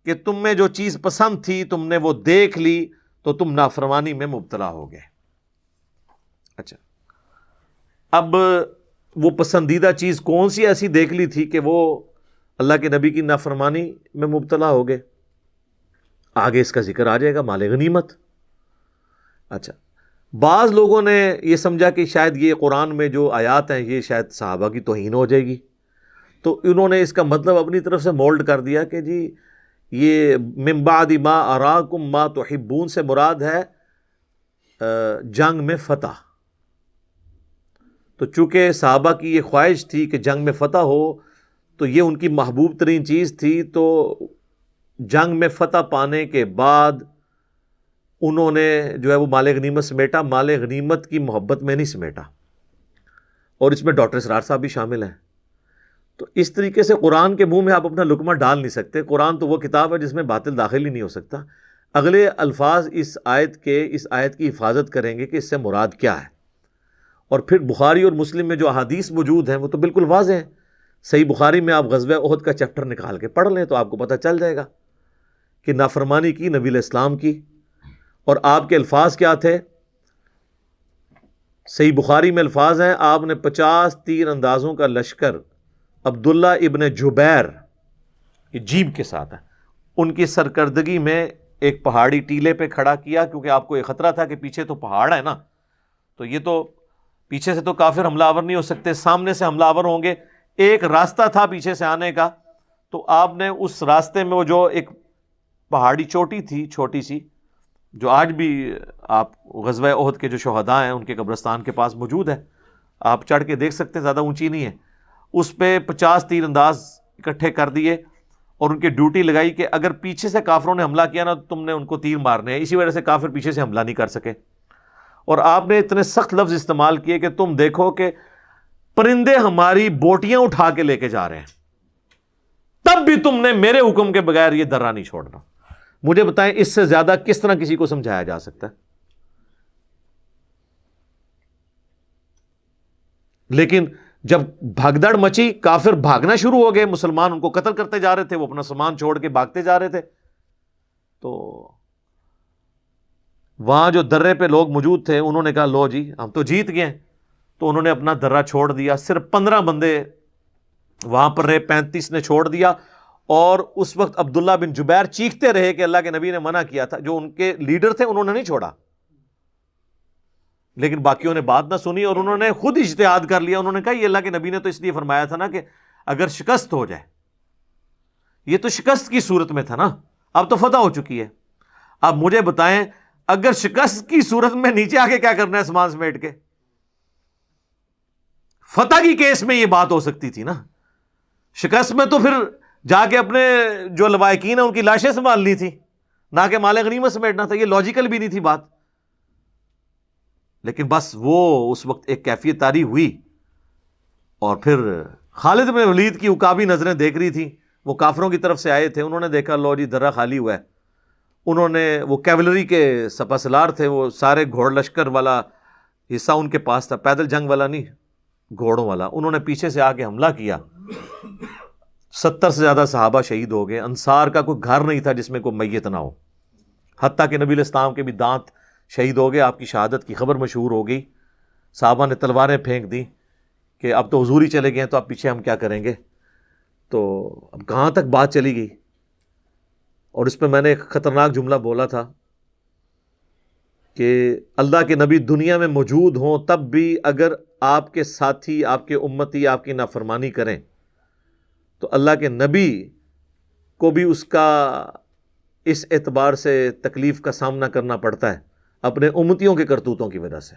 A: کہ تم میں جو چیز پسند تھی تم نے وہ دیکھ لی تو تم نافرمانی میں مبتلا ہو گئے۔ اچھا، اب وہ پسندیدہ چیز کون سی ایسی دیکھ لی تھی کہ وہ اللہ کے نبی کی نافرمانی میں مبتلا ہو گئے؟ آگے اس کا ذکر آ جائے گا، مال غنیمت۔ اچھا، بعض لوگوں نے یہ سمجھا کہ شاید یہ قرآن میں جو آیات ہیں یہ شاید صحابہ کی توہین ہو جائے گی، تو انہوں نے اس کا مطلب اپنی طرف سے مولڈ کر دیا کہ جی یہ من بعد ما اراکم ما تحبون سے مراد ہے جنگ میں فتح۔ تو چونکہ صحابہ کی یہ خواہش تھی کہ جنگ میں فتح ہو، تو یہ ان کی محبوب ترین چیز تھی، تو جنگ میں فتح پانے کے بعد انہوں نے جو ہے وہ مال غنیمت سمیٹا، مال غنیمت کی محبت میں نہیں سمیٹا، اور اس میں ڈاکٹر اسرار صاحب بھی شامل ہیں۔ تو اس طریقے سے قرآن کے منہ میں آپ اپنا لقمہ ڈال نہیں سکتے۔ قرآن تو وہ کتاب ہے جس میں باطل داخل ہی نہیں ہو سکتا۔ اگلے الفاظ اس آیت کی حفاظت کریں گے کہ اس سے مراد کیا ہے، اور پھر بخاری اور مسلم میں جو احادیث موجود ہیں وہ تو بالکل واضح ہیں۔ صحیح بخاری میں آپ غزوہ احد کا چیپٹر نکال کے پڑھ لیں تو آپ کو پتہ چل جائے گا کہ نافرمانی کی نبی علیہ السلام کی، اور آپ کے الفاظ کیا تھے۔ صحیح بخاری میں الفاظ ہیں، آپ نے 50 تیر اندازوں کا لشکر عبداللہ ابن جبیر، یہ جیب کے ساتھ ہے، ان کی سرکردگی میں ایک پہاڑی ٹیلے پہ کھڑا کیا، کیونکہ آپ کو یہ خطرہ تھا کہ پیچھے تو پہاڑ ہے نا، تو یہ تو پیچھے سے تو کافر حملہ آور نہیں ہو سکتے، سامنے سے حملہ آور ہوں گے۔ ایک راستہ تھا پیچھے سے آنے کا، تو آپ نے اس راستے میں وہ جو ایک پہاڑی چوٹی تھی چھوٹی سی، جو آج بھی آپ غزوہ احد کے جو شہداء ہیں ان کے قبرستان کے پاس موجود ہے، آپ چڑھ کے دیکھ سکتے ہیں، زیادہ اونچی نہیں ہے، اس پہ 50 تیر انداز اکٹھے کر دیے اور ان کی ڈیوٹی لگائی کہ اگر پیچھے سے کافروں نے حملہ کیا نا تو تم نے ان کو تیر مارنے ہیں۔ اسی وجہ سے کافر پیچھے سے حملہ نہیں کر سکے، اور آپ نے اتنے سخت لفظ استعمال کیے کہ تم دیکھو کہ پرندے ہماری بوٹیاں اٹھا کے لے کے جا رہے ہیں، تب بھی تم نے میرے حکم کے بغیر یہ درہ نہیں چھوڑنا۔ مجھے بتائیں اس سے زیادہ کس طرح کسی کو سمجھایا جا سکتا ہے؟ لیکن جب بھگدڑ مچی، کافر بھاگنا شروع ہو گئے، مسلمان ان کو قتل کرتے جا رہے تھے، وہ اپنا سامان چھوڑ کے بھاگتے جا رہے تھے، تو وہاں جو درے پہ لوگ موجود تھے انہوں نے کہا لو جی ہم تو جیت گئے ہیں، تو انہوں نے اپنا درہ چھوڑ دیا. صرف 15 بندے وہاں پر رہے، 35 نے چھوڑ دیا. اور اس وقت عبداللہ بن جبیر چیختے رہے کہ اللہ کے نبی نے منع کیا تھا. جو ان کے لیڈر تھے انہوں نے نہیں چھوڑا، لیکن باقیوں نے بات نہ سنی اور انہوں نے خود اجتہاد کر لیا. انہوں نے کہا یہ اللہ کے نبی نے تو اس لیے فرمایا تھا نا کہ اگر شکست ہو جائے، یہ تو شکست کی صورت میں تھا نا، اب تو فتح ہو چکی ہے. اب مجھے بتائیں اگر شکست کی صورت میں نیچے آ کے کیا کرنا ہے سامان سمیٹ کے؟ فتح کی کیس میں یہ بات ہو سکتی تھی نا، شکست میں تو پھر جا کے اپنے جو لوائقین ہیں ان کی لاشیں سنبھالنی تھی، نہ کہ مال غنیمت سمیٹنا تھا. یہ لاجیکل بھی نہیں تھی بات. لیکن بس وہ اس وقت ایک کیفیت طاری ہوئی، اور پھر خالد بن ولید کی عقابی نظریں دیکھ رہی تھیں. وہ کافروں کی طرف سے آئے تھے، انہوں نے دیکھا لو جی درہ خالی ہوا ہے. انہوں نے، وہ کیولری کے سپہ سالار تھے، وہ سارے گھوڑ لشکر والا حصہ ان کے پاس تھا، پیدل جنگ والا نہیں، گھوڑوں والا. انہوں نے پیچھے سے آ کے حملہ کیا. 70 سے زیادہ صحابہ شہید ہو گئے. انصار کا کوئی گھر نہیں تھا جس میں کوئی میت نہ ہو، حتیٰ کہ نبی علیہ السلام کے بھی دانت شہید ہو گئے. آپ کی شہادت کی خبر مشہور ہو گئی. صحابہ نے تلواریں پھینک دی کہ اب تو حضور ہی چلے گئے ہیں، تو اب پیچھے ہم کیا کریں گے. تو اب کہاں تک بات چلی گئی. اور اس پہ میں نے ایک خطرناک جملہ بولا تھا کہ اللہ کے نبی دنیا میں موجود ہوں تب بھی اگر آپ کے ساتھی، آپ کے امتی آپ کی نافرمانی کریں تو اللہ کے نبی کو بھی اس کا اس اعتبار سے تکلیف کا سامنا کرنا پڑتا ہے اپنے امتیوں کے کرتوتوں کی وجہ سے.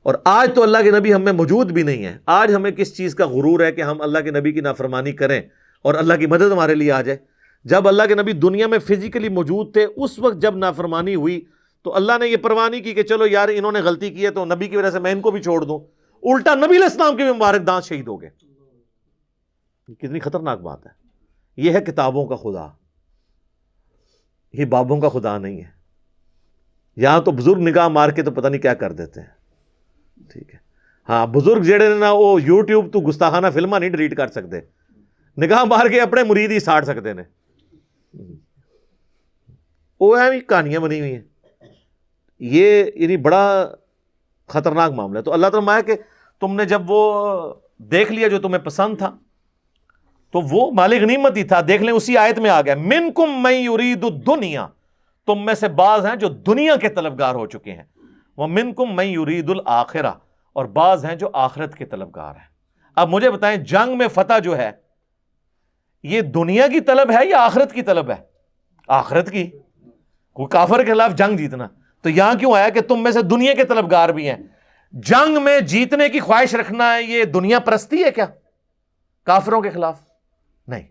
A: اور آج تو اللہ کے نبی ہم میں موجود بھی نہیں ہے. آج ہمیں کس چیز کا غرور ہے کہ ہم اللہ کے نبی کی نافرمانی کریں اور اللہ کی مدد ہمارے لیے آ جائے. جب اللہ کے نبی دنیا میں فزیکلی موجود تھے، اس وقت جب نافرمانی ہوئی تو اللہ نے یہ پرواہ نہیں کی کہ چلو یار انہوں نے غلطی کی ہے تو نبی کی وجہ سے میں ان کو بھی چھوڑ دوں. الٹا نبی علیہ السلام کے بھی مبارک دانت شہید ہو گئے. کتنی خطرناک بات ہے. یہ ہے کتابوں کا خدا، یہ بابوں کا خدا نہیں ہے. یہاں تو بزرگ نگاہ مار کے تو پتہ نہیں کیا کر دیتے ہیں. ٹھیک ہے، ہاں بزرگ جڑے نا وہ یوٹیوب تو گستاخانہ فلماں نہیں ڈیلیٹ کر سکتے، نگاہ مار کے اپنے مرید ہی ساڑ سکتے ہیں. وہ ہے کہانیاں بنی ہوئی ہیں. یہ یعنی بڑا خطرناک معاملہ ہے. تو اللہ تعالیٰ کہ تم نے جب وہ دیکھ لیا جو تمہیں پسند تھا تو وہ مال غنیمت ہی تھا. دیکھ لیں اسی آیت میں آ گیا منکم من یرید الدنیا، تم میں سے بعض ہیں جو دنیا کے طلبگار ہو چکے ہیں. ومنکم من یرید الآخرہ، اور بعض ہیں جو آخرت کے طلبگار ہیں. اب مجھے بتائیں جنگ میں فتح جو ہے یہ دنیا کی طلب ہے یا آخرت کی طلب ہے؟ آخرت کی. کوئی کافر کے خلاف جنگ جیتنا، تو یہاں کیوں آیا کہ تم میں سے دنیا کے طلبگار بھی ہیں؟ جنگ میں جیتنے کی خواہش رکھنا ہے یہ دنیا پرستی ہے کیا کافروں کے خلاف؟ نہیں.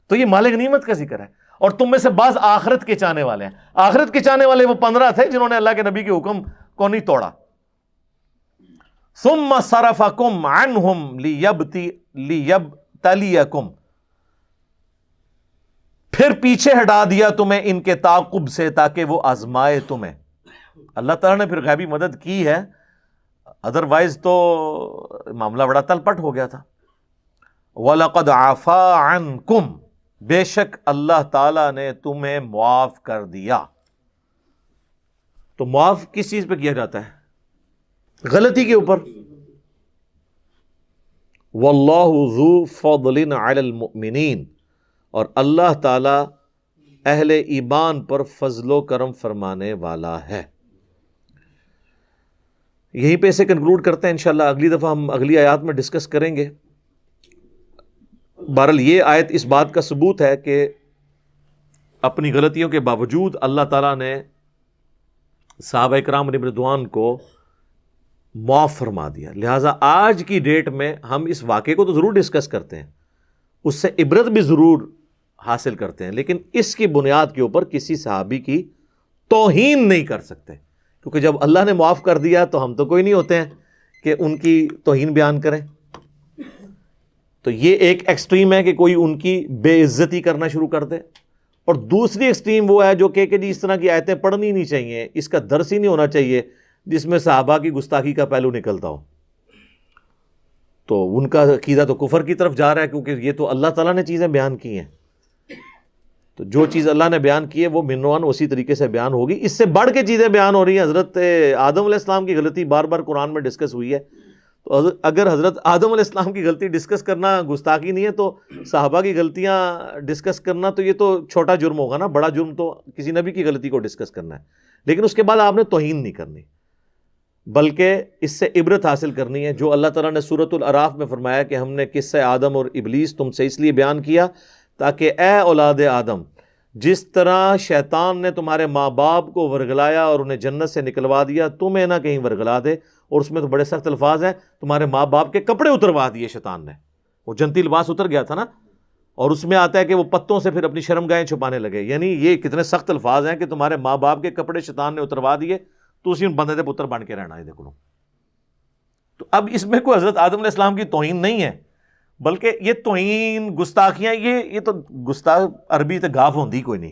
A: تو یہ مال غنیمت کا ذکر ہے. اور تم میں سے بعض آخرت کے چاہنے والے ہیں. آخرت کے چاہنے والے وہ 15 تھے جنہوں نے اللہ کے نبی کے حکم کو نہیں توڑا. ثم صرفکم عنہم لیبتلیکم، پھر پیچھے ہٹا دیا تمہیں ان کے تعاقب سے تاکہ وہ آزمائے تمہیں. اللہ تعالیٰ نے پھر غیبی مدد کی ہے، ادروائز تو معاملہ بڑا تلپٹ ہو گیا تھا. وَلَقَدْ عَفَا عَنْكُمْ، بے شک اللہ تعالیٰ نے تمہیں معاف کر دیا. تو معاف کس چیز پہ کیا جاتا ہے؟ غلطی کے اوپر. وَاللَّهُ ذُو فَضْلٍ عَلَى الْمُؤْمِنِينَ، اور اللہ تعالیٰ اہل ایمان پر فضل و کرم فرمانے والا ہے. یہیں پہ اسے کنکلوڈ کرتے ہیں. انشاءاللہ اگلی دفعہ ہم اگلی آیات میں ڈسکس کریں گے. بہرحال یہ آیت اس بات کا ثبوت ہے کہ اپنی غلطیوں کے باوجود اللہ تعالیٰ نے صحابہ کرام علیہم رضوان کو معاف فرما دیا. لہٰذا آج کی ڈیٹ میں ہم اس واقعے کو تو ضرور ڈسکس کرتے ہیں، اس سے عبرت بھی ضرور حاصل کرتے ہیں، لیکن اس کی بنیاد کے اوپر کسی صحابی کی توہین نہیں کر سکتے، کیونکہ جب اللہ نے معاف کر دیا تو ہم تو کوئی نہیں ہوتے ہیں کہ ان کی توہین بیان کریں. تو یہ ایک ایکسٹریم ہے کہ کوئی ان کی بے عزتی کرنا شروع کر دے، اور دوسری ایکسٹریم وہ ہے جو کہ جی اس طرح کی آیتیں پڑھنی نہیں چاہیے، اس کا درس ہی نہیں ہونا چاہیے جس میں صحابہ کی گستاخی کا پہلو نکلتا ہو. تو ان کا عقیدہ تو کفر کی طرف جا رہا ہے، کیونکہ یہ تو اللہ تعالیٰ نے چیزیں بیان کی ہیں، تو جو چیز اللہ نے بیان کی ہے وہ منوان اسی طریقے سے بیان ہوگی. اس سے بڑھ کے چیزیں بیان ہو رہی ہیں. حضرت آدم علیہ السلام کی غلطی بار بار قرآن میں ڈسکس ہوئی ہے، تو اگر حضرت آدم علیہ السلام کی غلطی ڈسکس کرنا گستاخی نہیں ہے، تو صحابہ کی غلطیاں ڈسکس کرنا تو یہ تو چھوٹا جرم ہوگا نا. بڑا جرم تو کسی نبی کی غلطی کو ڈسکس کرنا ہے. لیکن اس کے بعد آپ نے توہین نہیں کرنی، بلکہ اس سے عبرت حاصل کرنی ہے. جو اللہ تعالیٰ نے سورۃ الاعراف میں فرمایا کہ ہم نے قصہ آدم اور ابلیس تم سے اس لیے بیان کیا تاکہ اے اولاد آدم، جس طرح شیطان نے تمہارے ماں باپ کو ورگلایا اور انہیں جنت سے نکلوا دیا، تمہیں نہ کہیں ورگلا دے. اور اس میں تو بڑے سخت الفاظ ہیں، تمہارے ماں باپ کے کپڑے اتروا دیے شیطان نے. وہ جنتی لباس اتر گیا تھا نا، اور اس میں آتا ہے کہ وہ پتوں سے پھر اپنی شرمگاہیں چھپانے لگے. یعنی یہ کتنے سخت الفاظ ہیں کہ تمہارے ماں باپ کے کپڑے شیطان نے اتروا دیے، تو اسی بندے دے پتر بن کے رہنا ہے. دیکھو، تو اب اس میں کوئی حضرت آدم علیہ السلام کی توہین نہیں ہے، بلکہ یہ توہین گستاخیاں، یہ تو گستاخ عربی تے گاف ہوندی کوئی نہیں.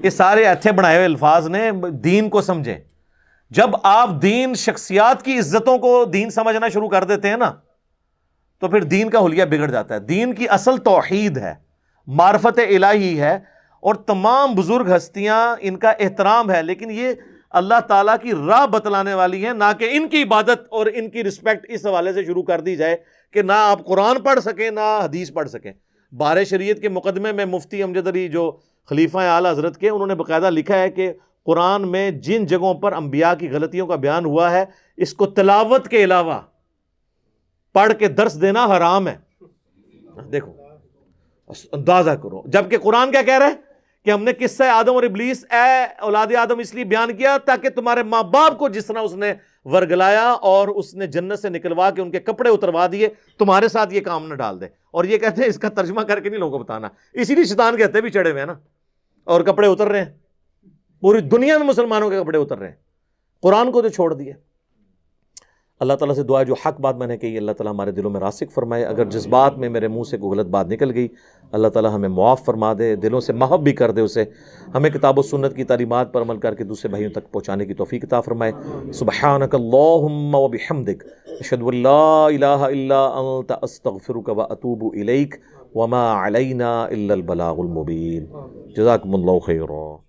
A: یہ سارے ایتھے بنائے ہوئے الفاظ نے. دین کو سمجھیں. جب آپ دین شخصیات کی عزتوں کو دین سمجھنا شروع کر دیتے ہیں نا، تو پھر دین کا حلیہ بگڑ جاتا ہے. دین کی اصل توحید ہے، معرفت الہی ہے، اور تمام بزرگ ہستیاں ان کا احترام ہے، لیکن یہ اللہ تعالیٰ کی راہ بتلانے والی ہیں، نہ کہ ان کی عبادت اور ان کی رسپیکٹ اس حوالے سے شروع کر دی جائے کہ نہ آپ قرآن پڑھ سکیں نہ حدیث پڑھ سکیں. بار شریعت کے مقدمے میں مفتی امجد علی جو خلیفہ اعلیٰ حضرت کے، انہوں نے باقاعدہ لکھا ہے کہ قرآن میں جن جگہوں پر انبیاء کی غلطیوں کا بیان ہوا ہے، اس کو تلاوت کے علاوہ پڑھ کے درس دینا حرام ہے. دیکھو، اندازہ کرو. جبکہ قرآن کیا کہہ رہا ہے کہ ہم نے قصہ آدم اور ابلیس اے اولاد آدم اس لیے بیان کیا تاکہ تمہارے ماں باپ کو جس طرح اس نے ورگلایا اور اس نے جنت سے نکلوا کے ان کے کپڑے اتروا دیے، تمہارے ساتھ یہ کام نہ ڈال دے. اور یہ کہتے ہیں اس کا ترجمہ کر کے نہیں لوگوں کو بتانا، اسی لیے شیطان کہتے بھی چڑھے ہوئے ہیں نا، اور کپڑے اتر رہے ہیں. پوری دنیا میں مسلمانوں کے کپڑے اتر رہے ہیں، قرآن کو تو چھوڑ دیا. اللہ تعالیٰ سے دعا ہے جو حق بات میں نے کہی اللہ تعالیٰ ہمارے دلوں میں راسخ فرمائے. اگر جس بات میں میرے منہ سے کوئی غلط بات نکل گئی، اللہ تعالیٰ ہمیں معاف فرما دے، دلوں سے محب بھی کر دے اسے. ہمیں کتاب و سنت کی تعلیمات پر عمل کر کے دوسرے بھائیوں تک پہنچانے کی توفیق عطا فرمائے. سبحانک اللہم و بحمدک، اشہد ان لا الہ الا انت، استغفرک و اتوب الیک، وما علینا الا البلاغ المبین. جزاکم اللہ خیرا.